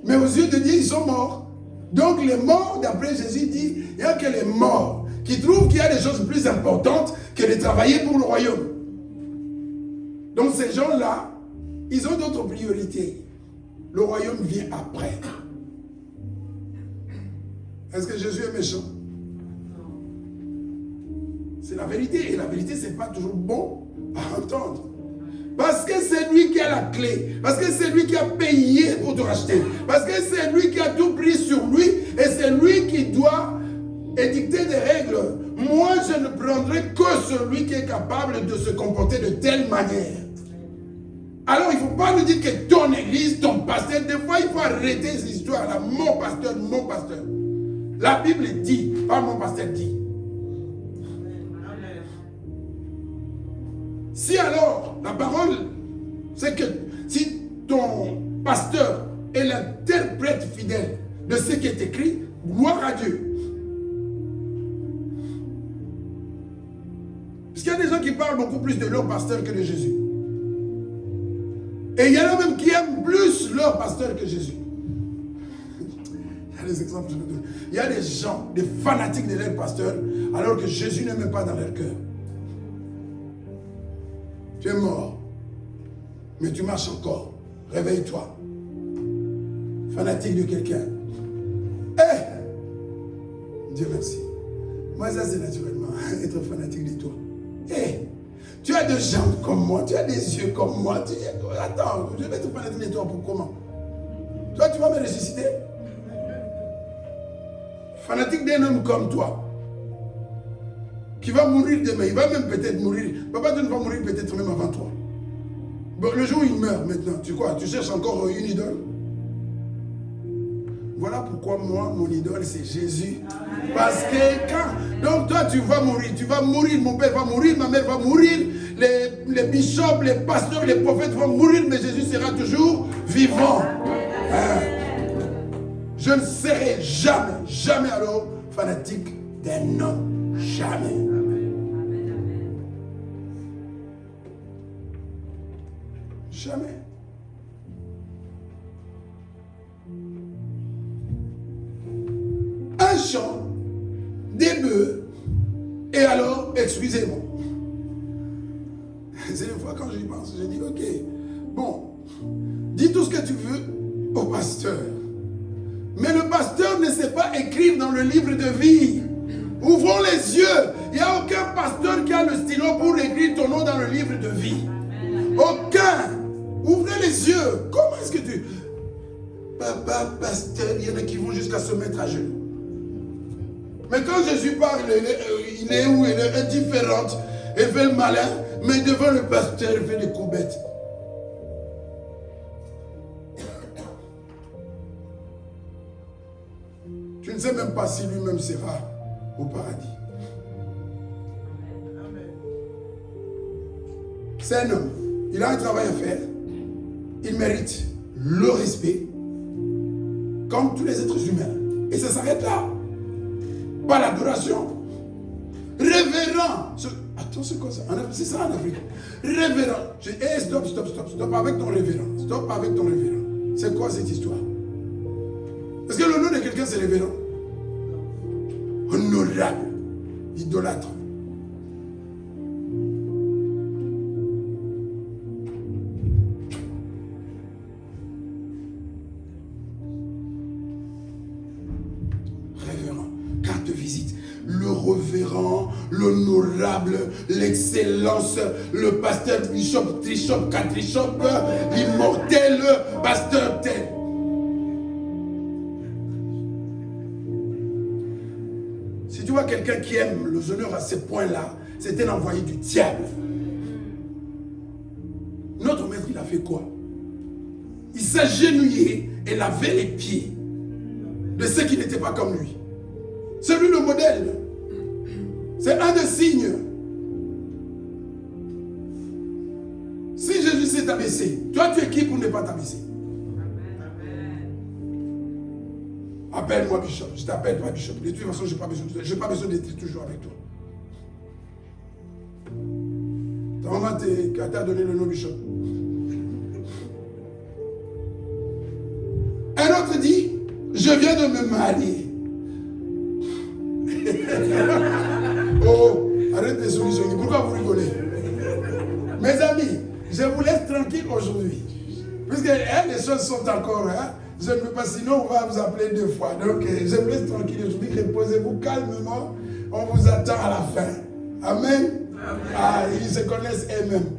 Speaker 1: Mais aux yeux de Dieu, ils sont morts. Donc les morts, d'après Jésus, dit, il n'y a que les morts qui trouvent qu'il y a des choses plus importantes que de travailler pour le royaume. Donc ces gens-là, ils ont d'autres priorités. Le royaume vient après. Est-ce que Jésus est méchant? C'est la vérité. Et la vérité, ce n'est pas toujours bon à entendre. Parce que c'est lui qui a la clé. Parce que c'est lui qui a payé pour te racheter. Parce que c'est lui qui a tout pris sur lui. Et c'est lui qui doit édicter des règles. Moi, je ne prendrai que celui qui est capable de se comporter de telle manière. Alors, il ne faut pas nous dire que ton église, ton pasteur, des fois, il faut arrêter ces histoires-là. Mon pasteur, mon pasteur. La Bible dit, pas mon pasteur dit. Si alors, la parole, c'est que si ton pasteur est l'interprète fidèle de ce qui est écrit, gloire à Dieu. Parce qu'il y a des gens qui parlent beaucoup plus de leur pasteur que de Jésus. Et il y en a même qui aiment plus leur pasteur que Jésus. Il y a des exemples que je vous donne. Il y a des gens, des fanatiques de leur pasteur, alors que Jésus n'est même pas dans leur cœur. Tu es mort, mais tu marches encore. Réveille-toi. Fanatique de quelqu'un. Dieu merci. Moi, ça c'est naturellement, être fanatique de toi. Tu as des jambes comme moi, tu as des yeux comme moi. Attends, je vais être fanatique de toi pour comment? Toi, tu vas me ressusciter? Fanatique d'un homme comme toi, qui va mourir demain, il va même peut-être mourir. Papa, tu ne vas mourir peut-être même avant toi. Bon, le jour où il meurt maintenant, tu quoi? Tu cherches encore une idole? Voilà pourquoi moi, mon idole, c'est Jésus. Parce que quand... Donc toi, tu vas mourir, mon père va mourir, ma mère va mourir, les bishops, les pasteurs, les prophètes vont mourir, mais Jésus sera toujours vivant. Je ne serai jamais, jamais alors fanatique d'un homme. Jamais. Jamais. Un chant, des bœufs, et alors, excusez-moi. C'est des fois quand j'y pense, je dis, ok, bon, dis tout ce que tu veux au pasteur. Mais le pasteur ne sait pas écrire dans le livre de vie. Ouvrons les yeux. Il n'y a aucun pasteur qui a le stylo pour écrire ton nom dans le livre de vie. Aucun. Ouvrez les yeux. Comment est-ce que tu... Papa, pasteur, il y en a qui vont jusqu'à se mettre à genoux. Mais quand Jésus parle, il est où? Il est indifférent. Il fait le malin. Mais devant le pasteur, il fait des coups bêtes. Tu ne sais même pas si lui-même sera au paradis. C'est un homme. Il a un travail à faire. Il mérite le respect comme tous les êtres humains. Et ça s'arrête là. Pas l'adoration. Révérend. Attends, c'est quoi ça? C'est ça en Afrique. Révérend. Je dis, stop avec ton révérend. Stop avec ton révérend. C'est quoi cette histoire? Est-ce que le nom de quelqu'un c'est révérend? Honorable. Idolâtre. Révérend. Carte de visite. Le révérend, l'honorable, l'excellence, le pasteur bishop, trichop, quadrichop, l'immortel, pasteur tel. Si tu vois quelqu'un qui aime les honneurs à ce point-là, c'est un envoyé du diable. Notre maître, il a fait quoi? Il s'agenouillait et lavait les pieds de ceux qui n'étaient pas comme lui. C'est lui le modèle. C'est un des signes. Si Jésus s'est abaissé, toi tu es qui pour ne pas t'abaisser? Appelle-moi Bishop. Je t'appelle pas Bishop. De toute façon, je n'ai pas besoin d'être toujours avec toi. Ta maman t'a donné le nom Bishop. Un autre dit, je viens de me marier. Oh, arrête de solutionner. Pourquoi vous rigolez? Mes amis, je vous laisse tranquille aujourd'hui. Puisque les choses sont encore, hein, je ne peux pas, sinon on va vous appeler 2 fois. Donc, je vous laisse tranquille aujourd'hui, reposez-vous calmement. On vous attend à la fin. Amen. Ah, ils se connaissent eux-mêmes.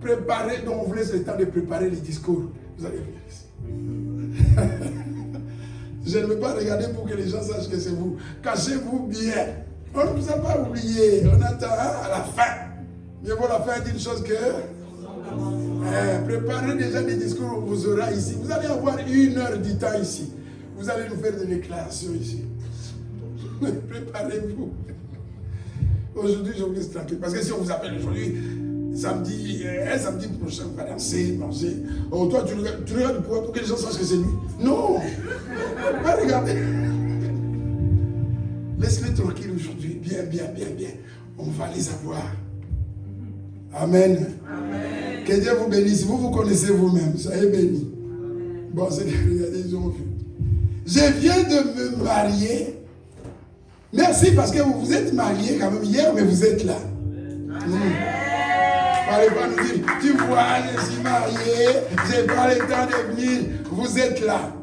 Speaker 1: Préparez, donc on vous laisse le temps de préparer les discours. Vous allez venir ici. Je ne veux pas regarder pour que les gens sachent que c'est vous. Cachez-vous bien. On ne vous a pas oublié. On attend à la fin. Mieux vaut la fin d'une chose que... préparez déjà des discours, on vous aura ici. Vous allez avoir 1 heure du temps ici. Vous allez nous faire des déclarations ici. Préparez-vous. Aujourd'hui, je vous laisse tranquille. Parce que si on vous appelle aujourd'hui, samedi prochain, on va danser, manger. Oh, toi, tu regardes du pouvoir pour que les gens sachent que c'est lui. Non. Pas regarder. Laisse-les tranquille aujourd'hui. Bien, bien, bien, bien. On va les avoir. Amen. Amen. Que Dieu vous bénisse. Vous vous connaissez vous-même. Soyez bénis. Bon, c'est que regardez, ils ont vu. Je viens de me marier. Merci parce que vous vous êtes mariés quand même hier, mais vous êtes là. Parlez pas nous dire, tu vois, je suis marié, j'ai pas le temps de venir. Vous êtes là.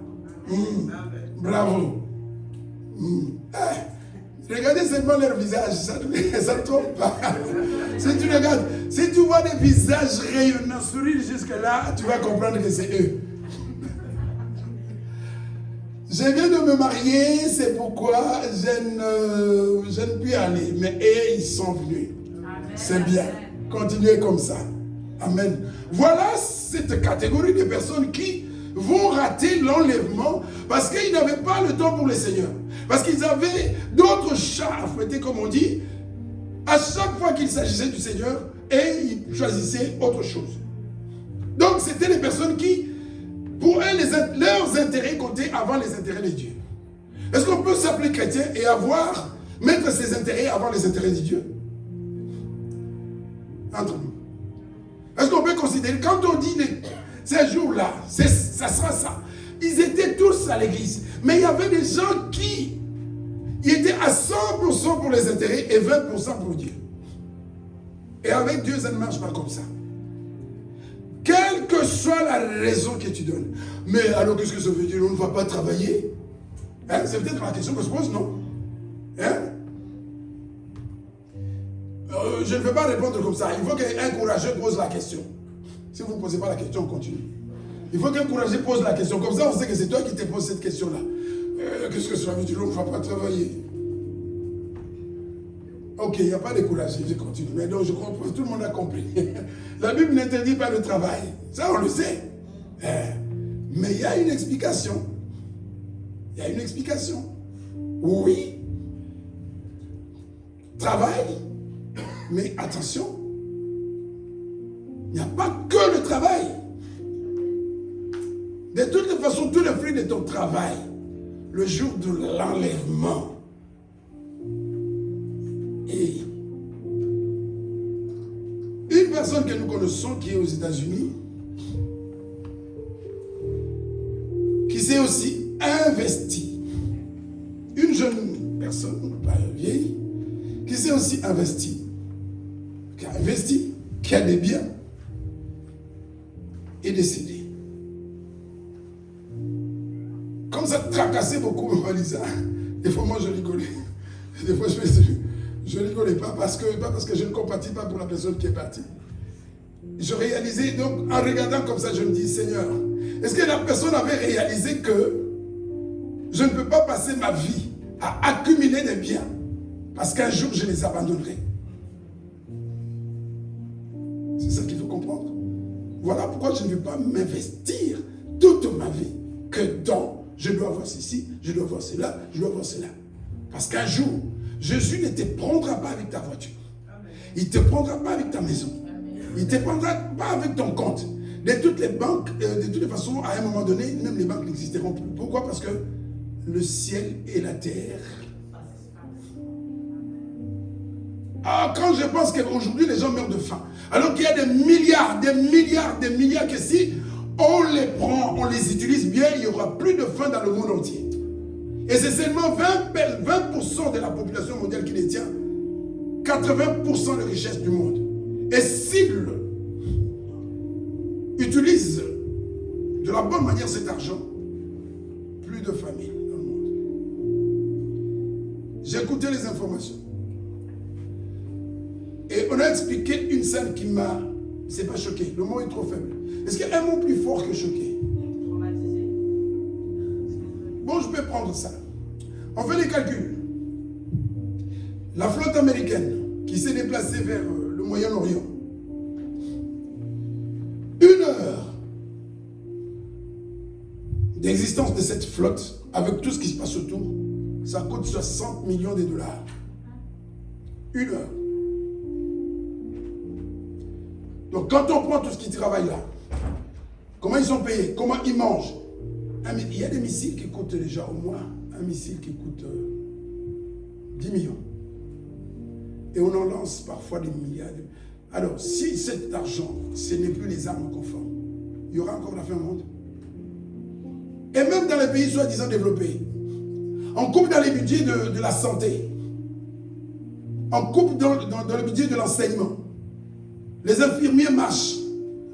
Speaker 1: Bravo. Regardez seulement leur visage, ça ne trompe pas. Si tu regardes, si tu vois des visages rayonnants, sourire jusque-là, tu vas comprendre que c'est eux. Je viens de me marier, c'est pourquoi je ne puis aller. Mais eux, ils sont venus. C'est bien. Continuez comme ça. Amen. Voilà cette catégorie de personnes qui vont rater l'enlèvement parce qu'ils n'avaient pas le temps pour le Seigneur. Parce qu'ils avaient d'autres chats à fouetter, comme on dit. À chaque fois qu'il s'agissait du Seigneur, et ils choisissaient autre chose. Donc, c'était les personnes qui, pour eux, leurs intérêts comptaient avant les intérêts de Dieu. Est-ce qu'on peut s'appeler chrétien et mettre ses intérêts avant les intérêts de Dieu? Entre nous. Est-ce qu'on peut considérer, quand on dit ces jours-là, ça sera ça. Ils étaient tous à l'église. Mais il y avait des gens qui étaient à 100% pour les intérêts et 20% pour Dieu. Et avec Dieu, ça ne marche pas comme ça. Quelle que soit la raison que tu donnes. Mais alors, qu'est-ce que ça veut dire? On ne va pas travailler? Hein? C'est peut-être la question que je pose, non? Hein? Je ne vais pas répondre comme ça. Il faut qu'un courageux pose la question. Si vous ne posez pas la question, on continue. Il faut qu'un courageux pose la question. Comme ça, on sait que c'est toi qui te poses cette question-là. Qu'est-ce que ça veut dire? On ne va pas travailler. Ok, il n'y a pas de courageux, je continue. Mais donc, je comprends, tout le monde a compris. La Bible n'interdit pas le travail. Ça, on le sait. Mais il y a une explication. Il y a une explication. Oui. Travail. Mais attention. Il n'y a pas que le travail. De toutes les façons, tous les fruits de ton travail, le jour de l'enlèvement, et une personne que nous connaissons qui est aux États-Unis, qui s'est aussi investie, une jeune personne, pas vieille, qui s'est aussi investie, qui a des biens, est décédée. Comme ça tracassait beaucoup Lisa. Des fois, moi, je rigolais. Des fois, je rigolais pas parce que je ne compatis pas pour la personne qui est partie. Je réalisais, donc, en regardant comme ça, je me dis, Seigneur, est-ce que la personne avait réalisé que je ne peux pas passer ma vie à accumuler des biens parce qu'un jour, je les abandonnerai? C'est ça qu'il faut comprendre. Voilà pourquoi je ne veux pas m'investir toute ma vie que dans je dois avoir ceci, je dois avoir cela, je dois avoir cela. Parce qu'un jour, Jésus ne te prendra pas avec ta voiture. Il ne te prendra pas avec ta maison. Il ne te prendra pas avec ton compte. De toutes les banques, de toutes les façons, à un moment donné, même les banques n'existeront plus. Pourquoi? Parce que le ciel et la terre. Ah, quand je pense qu'aujourd'hui, les gens meurent de faim, alors qu'il y a des milliards que si on les prend, on les utilise bien, il n'y aura plus de faim dans le monde entier. Et c'est seulement 20% de la population mondiale qui détient 80% de richesse du monde. Et s'ils utilisent la bonne manière cet argent, plus de famille dans le monde. J'ai écouté les informations. Et on a expliqué une scène qui m'a... C'est pas choqué, le mot est trop faible. Est-ce qu'il y a un mot plus fort que choqué?
Speaker 2: Traumatisé.
Speaker 1: Bon, je peux prendre ça. On fait les calculs. La flotte américaine qui s'est déplacée vers le Moyen-Orient. 1 heure d'existence de cette flotte, avec tout ce qui se passe autour, ça coûte 60 millions de dollars. 1 heure. Donc quand on prend tout ce qui travaille là, comment ils sont payés, comment ils mangent. Il y a des missiles qui coûtent déjà au moins, un missile qui coûte 10 millions. Et on en lance parfois des milliards. Alors, si cet argent, ce n'est plus les armes qu'on forme, il y aura encore la fin au monde. Et même dans les pays soi-disant développés, on coupe dans les budgets de la santé. On coupe dans le budget de l'enseignement. Les infirmiers marchent.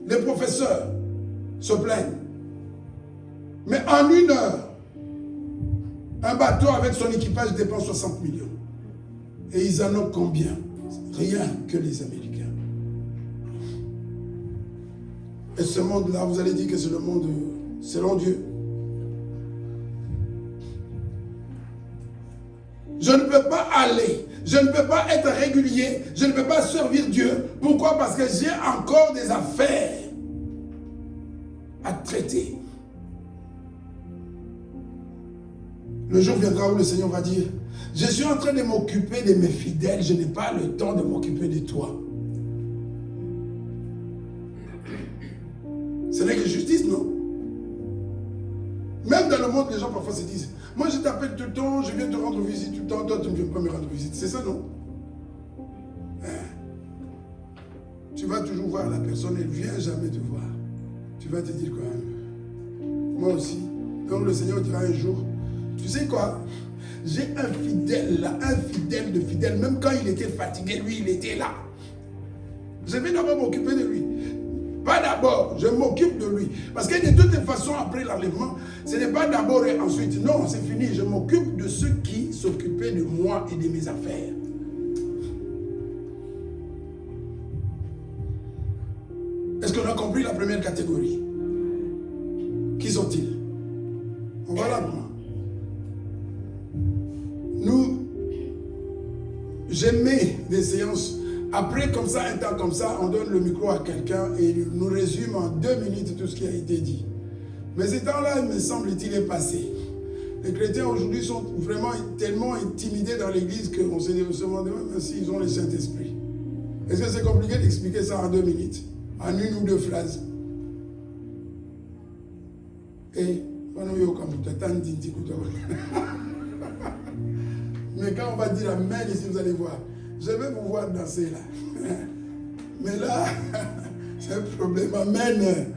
Speaker 1: Les professeurs se plaignent. Mais en 1 heure, un bateau avec son équipage dépense 60 millions. Et ils en ont combien? Rien que les Américains. Et ce monde-là, vous allez dire que c'est le monde selon Dieu. Je ne peux pas aller, je ne peux pas être régulier, je ne peux pas servir Dieu. Pourquoi? Parce que j'ai encore des affaires à traiter. Le jour viendra où le Seigneur va dire, je suis en train de m'occuper de mes fidèles, je n'ai pas le temps de m'occuper de toi. Ce n'est que justice, non? Même dans le monde, les gens parfois se disent, moi je t'appelle tout le temps, je viens te rendre visite tout le temps, toi tu ne viens pas me rendre visite. C'est ça, non? Tu vas toujours voir la personne, elle ne vient jamais te voir. Tu vas te dire quoi? Moi aussi. Donc le Seigneur dira un jour, tu sais quoi? J'ai un fidèle là, un fidèle de fidèle. Même quand il était fatigué, lui, il était là. Je vais d'abord m'occuper de lui. Pas d'abord, je m'occupe de lui. Parce que de toute façon, après l'enlèvement, ce n'est pas d'abord et ensuite. Non, c'est fini. Je m'occupe de ceux qui s'occupaient de moi et de mes affaires. Est-ce qu'on a compris la première catégorie? Qui sont-ils? On va là maintenant. J'aimais des séances. Après, comme ça, un temps comme ça, on donne le micro à quelqu'un et il nous résume en 2 minutes tout ce qui a été dit. Mais ce temps-là, il me semble-t-il, est passé. Les chrétiens aujourd'hui sont vraiment tellement intimidés dans l'église qu'on se demande même s'ils ont le Saint-Esprit. Est-ce que c'est compliqué d'expliquer ça en 2 minutes? En 1 ou 2 phrases? Et, mais quand on va dire amen ici, vous allez voir. Je vais vous voir danser là. Mais là, c'est un problème. Amen.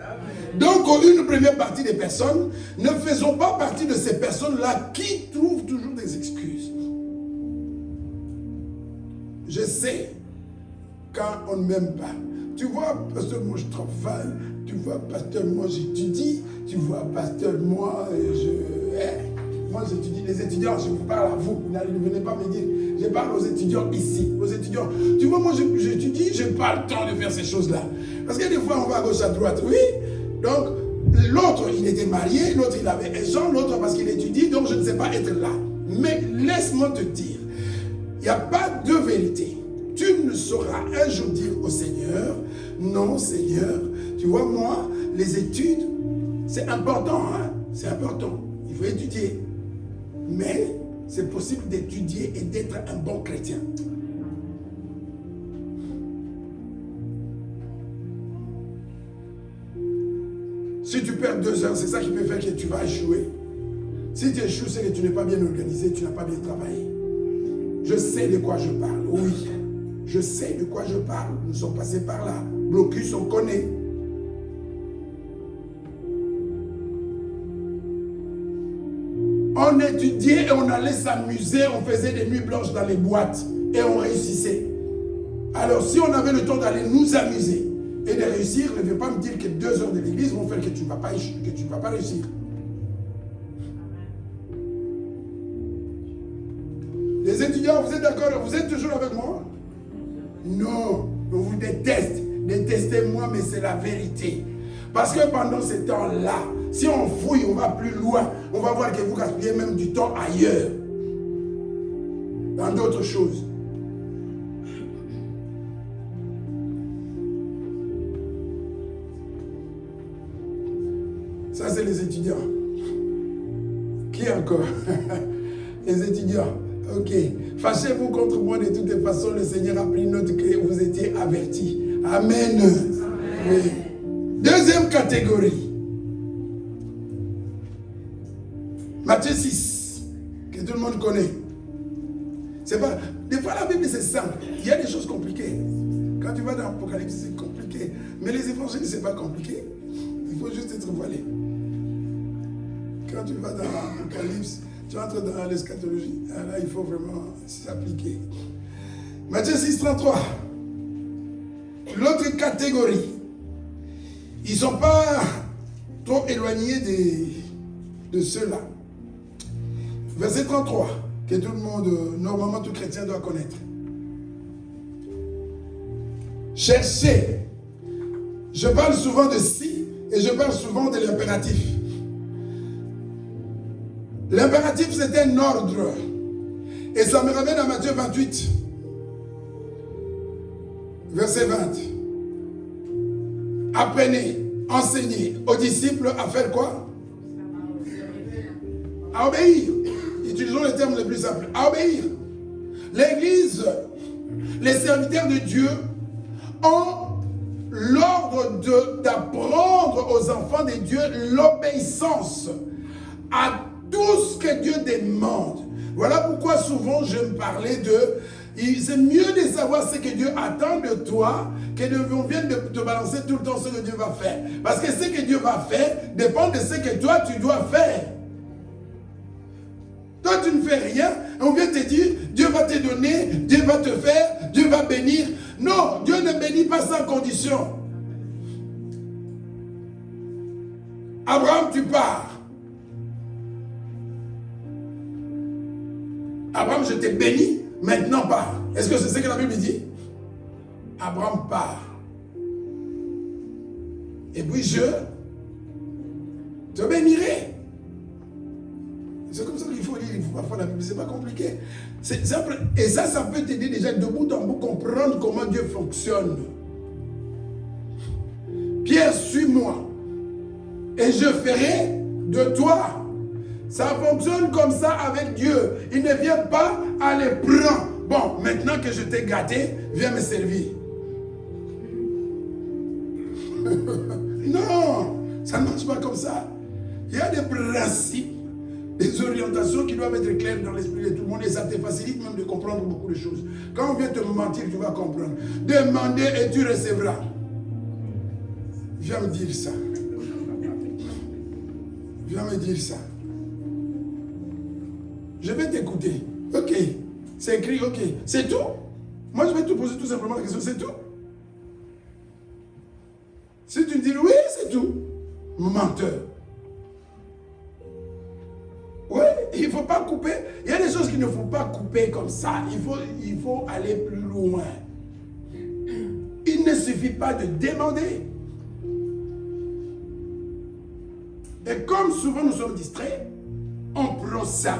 Speaker 1: Donc, une première partie des personnes, ne faisons pas partie de ces personnes-là qui trouvent toujours des excuses. Je sais quand on ne m'aime pas. Tu vois, pasteur, moi je travaille. Tu vois, pasteur, moi j'étudie. Tu vois, pasteur, moi moi j'étudie. Les étudiants, je vous parle à vous. Ne venez pas me dire. Je parle aux étudiants ici. Aux étudiants. Tu vois, moi j'étudie, je n'ai pas le temps de faire ces choses-là. Parce que des fois, on va à gauche, à droite. Oui. Donc, l'autre, il était marié. L'autre, il avait un genre. L'autre, parce qu'il étudie. Donc, je ne sais pas être là. Mais laisse-moi te dire, il n'y a pas de vérité. Tu ne sauras un jour dire au Seigneur, non Seigneur, tu vois moi, les études, c'est important, hein? C'est important, il faut étudier. Mais c'est possible d'étudier et d'être un bon chrétien. Si tu perds 2 heures, c'est ça qui peut faire que tu vas échouer. Si tu échoues, c'est que tu n'es pas bien organisé, tu n'as pas bien travaillé. Je sais de quoi je parle, oui. Je sais de quoi je parle. Nous sommes passés par là. Blocus, on connaît. On étudiait et on allait s'amuser. On faisait des nuits blanches dans les boîtes. Et on réussissait. Alors, si on avait le temps d'aller nous amuser, Et de réussir ne veut pas me dire que 2 heures de l'église vont faire que tu ne vas pas réussir. Les étudiants, vous êtes d'accord? Vous êtes toujours avec moi? Non, on vous déteste. Détestez-moi, mais c'est la vérité. Parce que pendant ce temps-là, si on fouille, on va plus loin. On va voir que vous gaspillez même du temps ailleurs. Dans d'autres choses. Ça, c'est les étudiants. Qui encore? Les étudiants. Ok. Fâchez-vous contre moi de toutes les façons. Le Seigneur a pris note que vous étiez avertis. Amen. Oui. Deuxième catégorie. Matthieu 6. Que tout le monde connaît. C'est pas. Des fois, la Bible, c'est simple. Il y a des choses compliquées. Quand tu vas dans l'Apocalypse, c'est compliqué. Mais les évangiles, c'est pas compliqué. Il faut juste être voilé. Quand tu vas dans l'Apocalypse, tu entres dans l'eschatologie. Là, il faut vraiment s'appliquer. Matthieu 6, 33. L'autre catégorie. Ils ne sont pas trop éloignés de ceux-là. Verset 33, que tout le monde, normalement tout chrétien doit connaître. Cherchez. Je parle souvent de si et je parle souvent de l'impératif. L'impératif, c'est un ordre. Et ça me ramène à Matthieu 28, verset 20. Apprenez, enseignez aux disciples à faire quoi? À obéir. Utilisons les termes les plus simples. À obéir. L'Église, les serviteurs de Dieu ont l'ordre d'apprendre aux enfants de Dieu l'obéissance à tout ce que Dieu demande. Voilà pourquoi souvent je me parlais de... C'est mieux de savoir ce que Dieu attend de toi que on vienne de te balancer tout le temps ce que Dieu va faire. Parce que ce que Dieu va faire dépend de ce que toi tu dois faire. Toi tu ne fais rien, on vient te dire Dieu va te donner, Dieu va te faire, Dieu va bénir. Non, Dieu ne bénit pas sans condition. Abraham, tu pars. Abraham, je t'ai béni, maintenant pars. Est-ce que c'est ce que la Bible dit? Abraham part. Et puis je te bénirai. C'est comme ça qu'il faut lire, il faut parfois la Bible, c'est pas compliqué. C'est simple. Et ça peut t'aider déjà de bout en bout comprendre comment Dieu fonctionne. Pierre, suis-moi. Et je ferai de toi. Ça fonctionne comme ça avec Dieu. Il ne vient pas à les prendre. Bon, maintenant que je t'ai gâté, viens me servir. Non, ça ne marche pas comme ça. Il y a des principes, des orientations qui doivent être claires dans l'esprit de tout le monde et ça te facilite même de comprendre beaucoup de choses. Quand on vient te mentir, tu vas comprendre. Demandez et tu recevras. Viens me dire ça. Viens me dire ça. Je vais t'écouter. Ok. C'est écrit, ok. C'est tout. Moi, je vais te poser tout simplement la question. C'est tout. Si tu me dis oui, c'est tout. Menteur. Oui, il ne faut pas couper. Il y a des choses qu'il ne faut pas couper comme ça. Il faut aller plus loin. Il ne suffit pas de demander. Et comme souvent nous sommes distraits, on prend ça.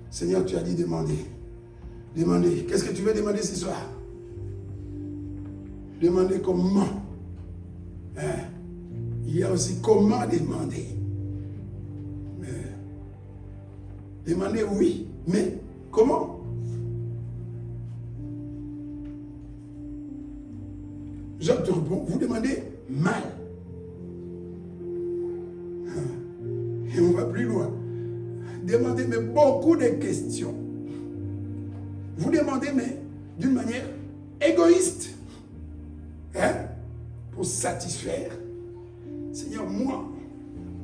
Speaker 1: Seigneur, tu as dit demander. Demander. Qu'est-ce que tu veux demander ce soir? Demander comment. Hein? Il y a aussi comment demander. Demander oui, mais comment? Je te réponds, vous demandez mal. Et on va plus loin. Demandez mais beaucoup de questions. Vous demandez mais d'une manière égoïste. Hein? Pour satisfaire. Seigneur, moi,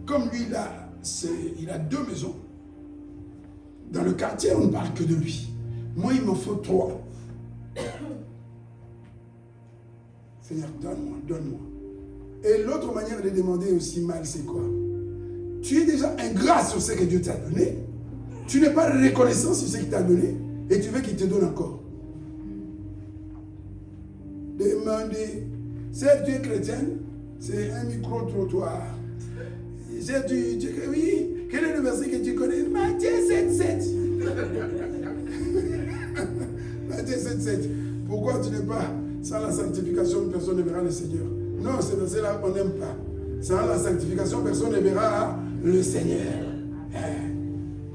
Speaker 1: comme lui il a 2 maisons. Dans le quartier, on ne parle que de lui. Moi, il me faut 3. Seigneur, donne-moi, donne-moi. Et l'autre manière de demander aussi mal, c'est quoi? Tu es déjà ingrat sur ce que Dieu t'a donné. Tu n'es pas reconnaissant sur ce qu'il t'a donné. Et tu veux qu'il te donne encore. Demander. Si tu es chrétienne, c'est un micro-trottoir. Si oui, quel est le verset que tu connais? Matthieu 7,7. Matthieu 7,7. Pourquoi tu n'es pas sans la sanctification, personne ne verra le Seigneur? Non, ce verset-là, on n'aime pas. Sans la sanctification, personne ne verra le Seigneur.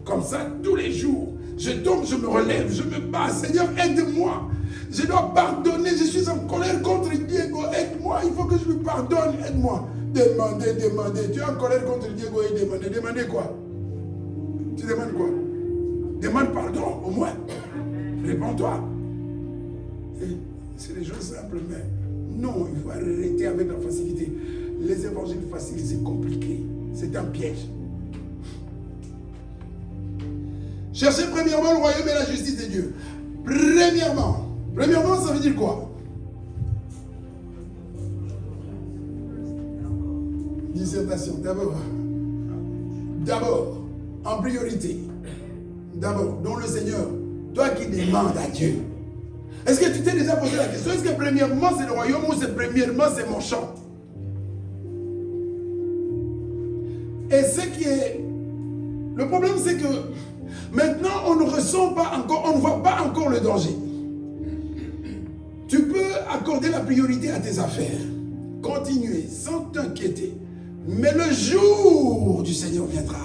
Speaker 1: Comme ça, tous les jours, je tombe, je me relève, je me bats. Seigneur, aide-moi. Je dois pardonner. Je suis en colère contre Diego. Aide-moi. Il faut que je lui pardonne. Aide-moi. Demandez, demandez. Tu es en colère contre Diego et demandez. Demandez quoi? Tu demandes quoi? Demande pardon, au moins. Réponds-toi. C'est des choses simples, mais non, il faut arrêter avec la facilité. Les évangiles faciles, c'est compliqué. C'est un piège. Cherchez premièrement le royaume et la justice de Dieu. Premièrement, ça veut dire quoi? Dissertation, d'abord, en priorité, d'abord, dont le Seigneur, toi qui demandes à Dieu. Est-ce que tu t'es déjà posé la question? Est-ce que premièrement c'est le royaume ou c'est premièrement c'est mon champ? Et ce qui est... Le problème c'est que maintenant on ne ressent pas encore, on ne voit pas encore le danger. Tu peux accorder la priorité à tes affaires, continuer sans t'inquiéter. Mais le jour du Seigneur viendra.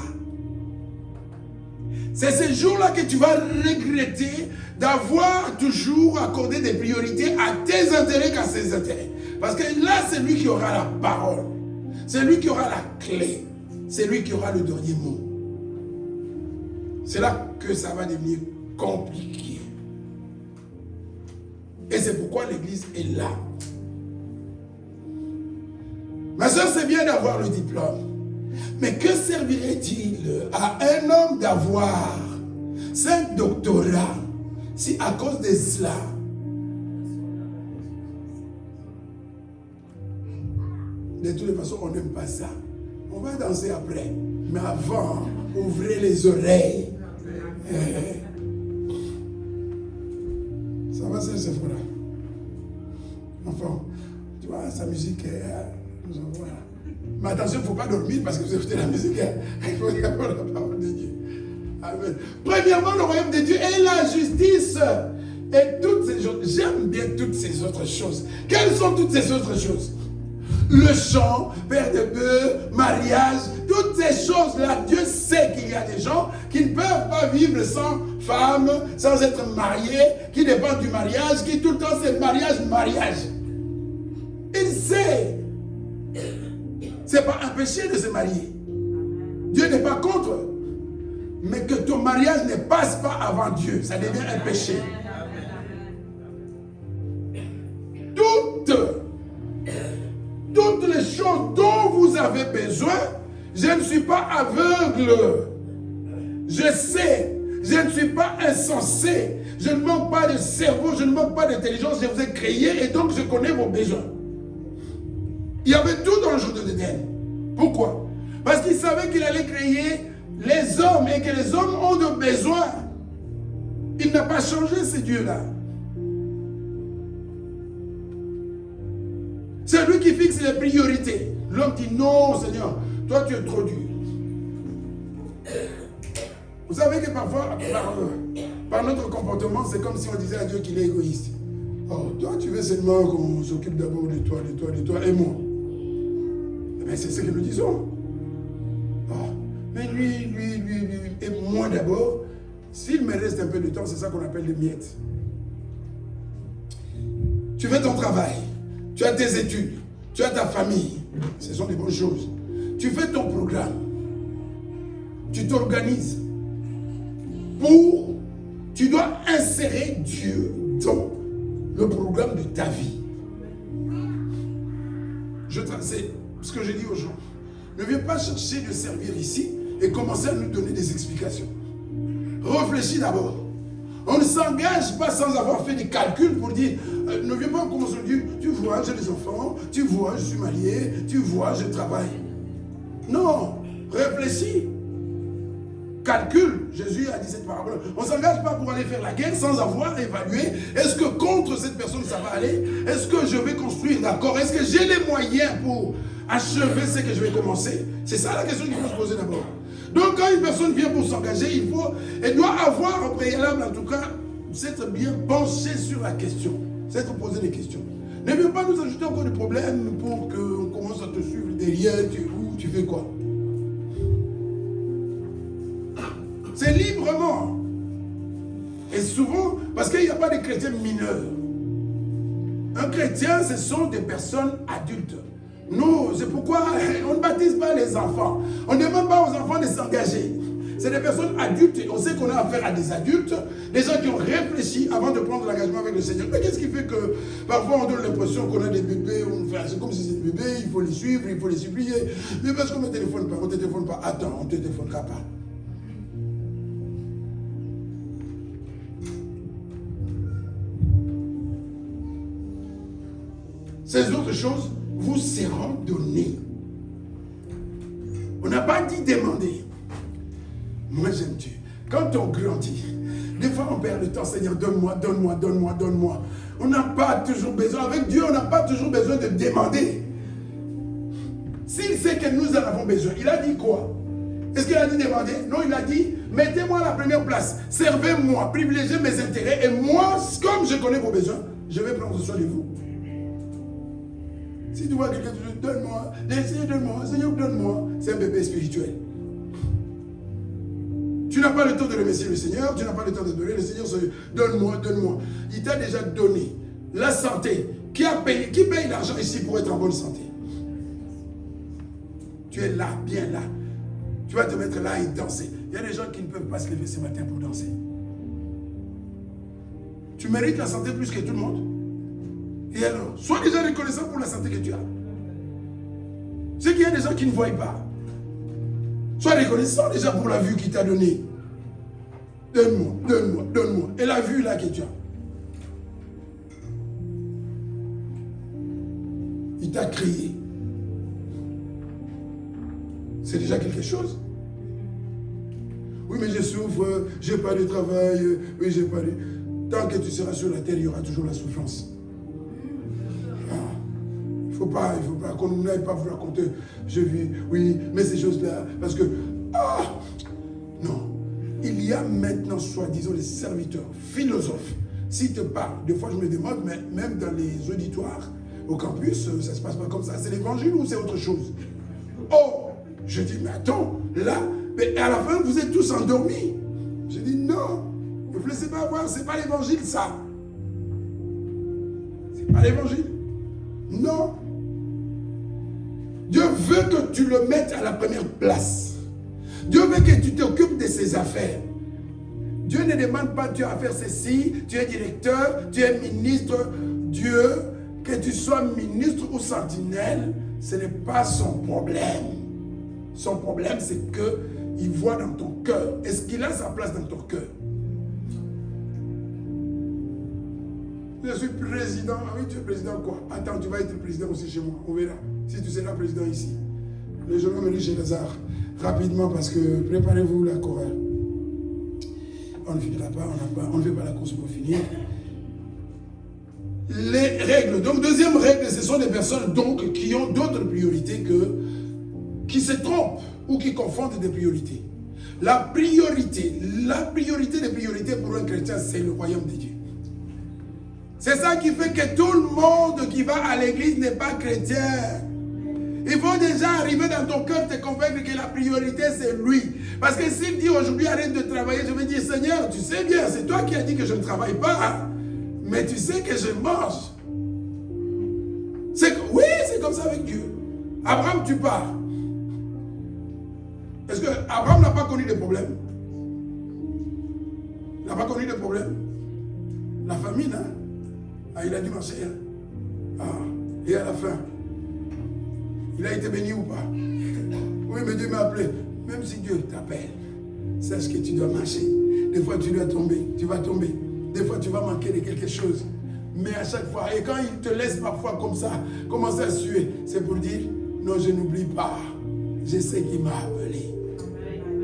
Speaker 1: C'est ce jour-là que tu vas regretter d'avoir toujours accordé des priorités à tes intérêts qu'à ses intérêts. Parce que là, c'est lui qui aura la parole. C'est lui qui aura la clé. C'est lui qui aura le dernier mot. C'est là que ça va devenir compliqué. Et c'est pourquoi l'Église est là. Ma soeur, c'est bien d'avoir le diplôme. Mais que servirait-il à un homme d'avoir 5 doctorats si à cause de cela, de toutes les façons, on n'aime pas ça. On va danser après. Mais avant, ouvrez les oreilles. Ça va, c'est ce frère. Enfin, tu vois, sa musique, nous envoie. Mais attention, il ne faut pas dormir parce que vous écoutez la musique. Il faut avoir la parole de Dieu. Amen. Premièrement, le royaume de Dieu et la justice. Et toutes ces choses. J'aime bien toutes ces autres choses. Quelles sont toutes ces autres choses? Le chant, père de bœuf, mariage, toutes ces choses-là, Dieu sait qu'il y a des gens qui ne peuvent pas vivre sans femme, sans être mariés, qui dépendent du mariage, qui tout le temps c'est mariage, mariage. Il sait. C'est pas un péché de se marier. Dieu n'est pas contre. Mais que ton mariage ne passe pas avant Dieu, ça devient un péché. Toutes les choses dont vous avez besoin, je ne suis pas aveugle. Je sais, je ne suis pas insensé. Je ne manque pas de cerveau, je ne manque pas d'intelligence. Je vous ai créé et donc je connais vos besoins. Il y avait tout dans le jardin d'Éden. Pourquoi? Parce qu'il savait qu'il allait créer les hommes et que les hommes ont de besoins. Il n'a pas changé ce Dieu-là. C'est lui qui fixe les priorités. L'homme dit non, Seigneur, toi tu es trop dur. Vous savez que parfois, par notre comportement, c'est comme si on disait à Dieu qu'il est égoïste. Oh, toi tu veux seulement qu'on s'occupe d'abord de toi et moi. Mais c'est ce que nous disons. Oh, mais lui, et moi d'abord, s'il me reste un peu de temps, c'est ça qu'on appelle les miettes. Tu fais ton travail, tu as tes études, tu as ta famille, ce sont des bonnes choses. Tu fais ton programme, tu t'organises tu dois insérer Dieu dans le programme de ta vie. C'est ce que je dis aux gens. Ne viens pas chercher de servir ici et commencer à nous donner des explications. Réfléchis d'abord. On ne s'engage pas sans avoir fait des calculs pour dire, ne viens pas commencer à dire, tu vois, j'ai des enfants, tu vois, je suis marié, tu vois, je travaille. Non, réfléchis. Calcul, Jésus a dit cette parabole. On ne s'engage pas pour aller faire la guerre sans avoir évalué. Est-ce que contre cette personne ça va aller? Est-ce que je vais construire d'accord? Est-ce que j'ai les moyens pour achever ce que je vais commencer? C'est ça la question qu'il faut se poser d'abord. Donc quand une personne vient pour s'engager, elle doit avoir au préalable en tout cas, s'être bien penché sur la question, s'être posé des questions. Ne viens pas nous ajouter encore des problèmes pour qu'on commence à te suivre derrière, tu fais quoi? C'est librement. Et souvent, parce qu'il n'y a pas de chrétiens mineurs. Un chrétien, ce sont des personnes adultes. Nous, c'est pourquoi on ne baptise pas les enfants. On ne demande pas aux enfants de s'engager. C'est des personnes adultes. On sait qu'on a affaire à des adultes, des gens qui ont réfléchi avant de prendre l'engagement avec le Seigneur. Mais qu'est-ce qui fait que parfois on donne l'impression qu'on a des bébés, c'est comme si c'était des bébés, il faut les suivre, il faut les supplier. Mais parce qu'on ne téléphone pas, on ne téléphone pas. Attends, on ne te téléphonera pas. Ces autres choses vous seront données. On n'a pas dit demander. Moi j'aime Dieu. Quand on grandit, des fois on perd le temps, Seigneur, donne-moi, donne-moi, donne-moi, donne-moi. On n'a pas toujours besoin, avec Dieu, on n'a pas toujours besoin de demander. S'il sait que nous en avons besoin, il a dit quoi? Est-ce qu'il a dit demander? Non, il a dit, mettez-moi à la première place, servez-moi, privilégiez mes intérêts, et moi, comme je connais vos besoins, je vais prendre soin de vous. Si tu vois quelqu'un qui dit, donne-moi, Seigneur, donne-moi, c'est un bébé spirituel. Tu n'as pas le temps de remercier le Seigneur, tu n'as pas le temps de donner, le Seigneur se dit, donne-moi, donne-moi. Il t'a déjà donné la santé. Qui paye l'argent ici pour être en bonne santé? Tu es là, bien là. Tu vas te mettre là et danser. Il y a des gens qui ne peuvent pas se lever ce matin pour danser. Tu mérites la santé plus que tout le monde. Et alors, sois déjà reconnaissant pour la santé que tu as. C'est qu'il y a des gens qui ne voient pas. Sois reconnaissant déjà pour la vue qu'il t'a donnée. Donne-moi, donne-moi, donne-moi. Et la vue là que tu as. Il t'a créé. C'est déjà quelque chose. Oui, mais je souffre, je n'ai pas de travail, oui, j'ai pas de... Tant que tu seras sur la terre, il y aura toujours la souffrance. Il ne faut pas qu'on n'aille pas vous raconter, je vis, oui, mais ces choses-là, parce que, non. Il y a maintenant, soi-disant, les serviteurs, philosophes. S'ils te parlent, des fois je me demande, mais même dans les auditoires, au campus, ça ne se passe pas comme ça. C'est l'évangile ou c'est autre chose? Oh, je dis, mais attends, là, mais à la fin, vous êtes tous endormis. Je dis, non, ne vous laissez pas voir, ce n'est pas l'évangile, ça. Ce n'est pas l'évangile. Non. Dieu veut que tu le mettes à la première place. Dieu veut que tu t'occupes de ses affaires. Dieu ne demande pas tu as à faire ceci, tu es directeur, tu es ministre. Dieu, que tu sois ministre ou sentinelle, ce n'est pas son problème. Son problème, c'est qu'il voit dans ton cœur. Est-ce qu'il a sa place dans ton cœur? Je suis président. Ah oui, tu es président quoi? Attends, tu vas être président aussi chez moi. On verra. Si tu seras président ici. Les gens vont venir chez Lazare. Rapidement, parce que préparez-vous la chorale. On ne finira pas, on ne fait pas la course pour finir. Les règles. Donc, deuxième règle, ce sont des personnes donc, qui ont d'autres priorités qui se trompent ou qui confondent des priorités. La priorité des priorités pour un chrétien, c'est le royaume de Dieu. C'est ça qui fait que tout le monde qui va à l'église n'est pas chrétien. Il faut déjà arriver dans ton cœur te convaincre que la priorité c'est lui. Parce que s'il dit aujourd'hui arrête de travailler, je vais dire Seigneur, tu sais bien, c'est toi qui as dit que je ne travaille pas. Mais tu sais que je mange. Oui, c'est comme ça avec Dieu. Abraham, tu pars. Est-ce que Abraham n'a pas connu de problème? Il n'a pas connu de problème. La famine, hein? Il a dû marcher. Hein? Et à la fin, il a été béni ou pas? Oui, mais Dieu m'a appelé. Même si Dieu t'appelle, sache que tu dois marcher. Des fois, tu dois tomber, tu vas tomber. Des fois, tu vas manquer de quelque chose. Mais à chaque fois, et quand il te laisse parfois comme ça, commencer à suer, c'est pour dire, non, je n'oublie pas. Je sais qu'il m'a appelé.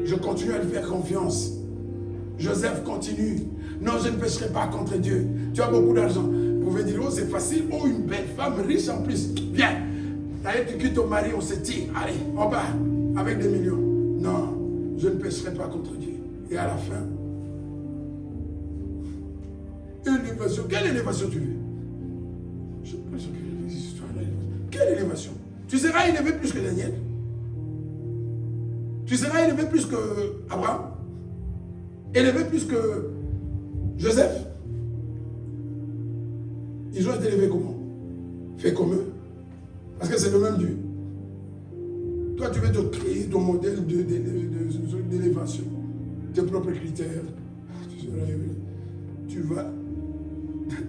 Speaker 1: Je continue à lui faire confiance. Joseph continue. Non, je ne pécherai pas contre Dieu. Tu as beaucoup d'argent. Vous pouvez dire, oh, c'est facile. Oh, une belle femme riche en plus. Viens. Allez, tu quittes ton mari, on se tire. Allez, on part. Avec des millions. Non, je ne pécherai pas contre Dieu. Et à la fin, élévation. Quelle élévation tu veux? Je ne sais pas ce que les histoires d'élévation. Quelle élévation? Tu seras élevé plus que Daniel? Tu seras élevé plus que Abraham? Élevé plus que Joseph? Ils ont été élevés comment? Fait comme eux. Parce que c'est le même Dieu. Toi, tu veux te créer ton modèle d'élévation. Tes propres critères. Tu seras élevé. Tu vas.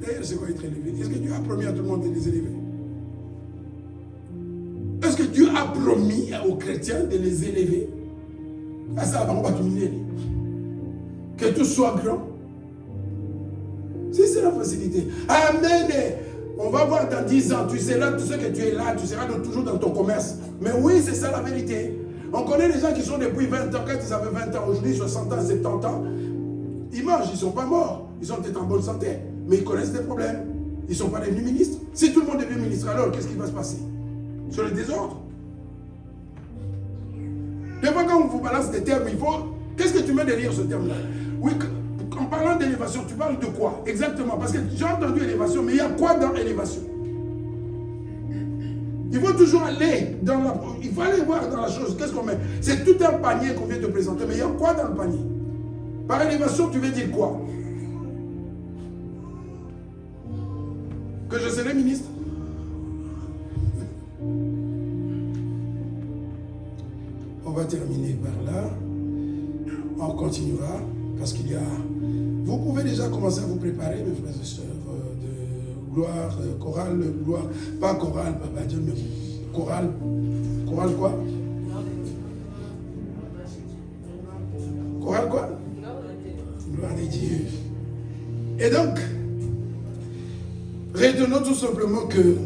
Speaker 1: D'ailleurs, c'est quoi être élevé? Est-ce que Dieu a promis à tout le monde de les élever? Est-ce que Dieu a promis aux chrétiens de les élever? À ça, on va terminer. Que tout soit grand. C'est la facilité. Amen. On va voir dans 10 ans, tu seras, tout ce que tu es là, tu seras toujours dans ton commerce. Mais oui, c'est ça la vérité. On connaît les gens qui sont depuis 20 ans, quand ils avaient 20 ans, aujourd'hui 60 ans, 70 ans. Ils mangent, ils ne sont pas morts. Ils sont peut-être en bonne santé. Mais ils connaissent des problèmes. Ils ne sont pas devenus ministres. Si tout le monde devient ministre, alors qu'est-ce qui va se passer? Sur le désordre. Des fois, quand on vous balance des termes, il faut... Qu'est-ce que tu mets derrière ce terme-là? Oui, en parlant d'élévation, tu parles de quoi? Exactement. Parce que j'ai entendu élévation, mais il y a quoi dans élévation? Il faut toujours aller dans la... Il faut aller voir dans la chose. Qu'est-ce qu'on met? C'est tout un panier qu'on vient te présenter. Mais il y a quoi dans le panier? Par élévation, tu veux dire quoi? Que je serai ministre? On va terminer par là. On continuera parce qu'il y a... Vous pouvez déjà commencer à vous préparer, mes frères et sœurs, de gloire, chorale, gloire. Pas chorale, papa Dieu, mais chorale. Chorale quoi? Chorale quoi? Gloire de Dieu. Et donc, retenons tout simplement que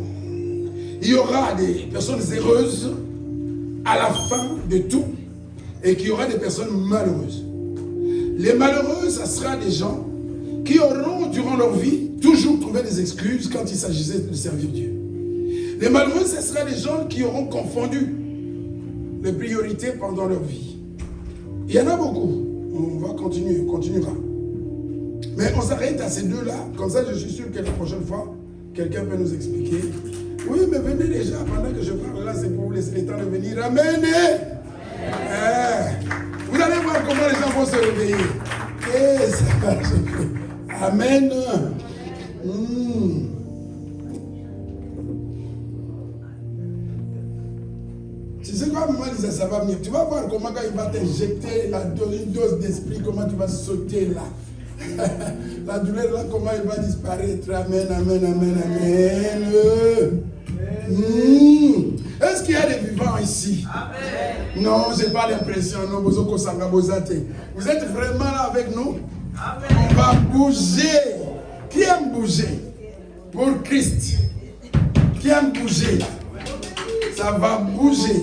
Speaker 1: il y aura des personnes heureuses à la fin de tout et qu'il y aura des personnes malheureuses. Les malheureux, ça sera des gens qui auront, durant leur vie, toujours trouvé des excuses quand il s'agissait de servir Dieu. Les malheureux, ce sera des gens qui auront confondu les priorités pendant leur vie. Il y en a beaucoup. On va continuer, on continuera. Mais on s'arrête à ces deux-là. Comme ça, je suis sûr que la prochaine fois, quelqu'un peut nous expliquer. Oui, mais venez déjà, pendant que je parle là, c'est pour vous laisser le temps de venir. Amen. Vous allez voir comment les gens vont se réveiller. Et ça, amen. Tu sais quoi, maman disait, ça va venir. Tu vas voir comment quand il va t'injecter une dose d'esprit, comment tu vas sauter là. La douleur là, comment elle va disparaître. Amen, amen, amen, amen. Est-ce qu'il y a des vivants ici? Amen. Non, je n'ai pas l'impression. Non, vous êtes vraiment là avec nous? Amen. On va bouger. Qui aime bouger? Pour Christ. Qui aime bouger? Ça va bouger.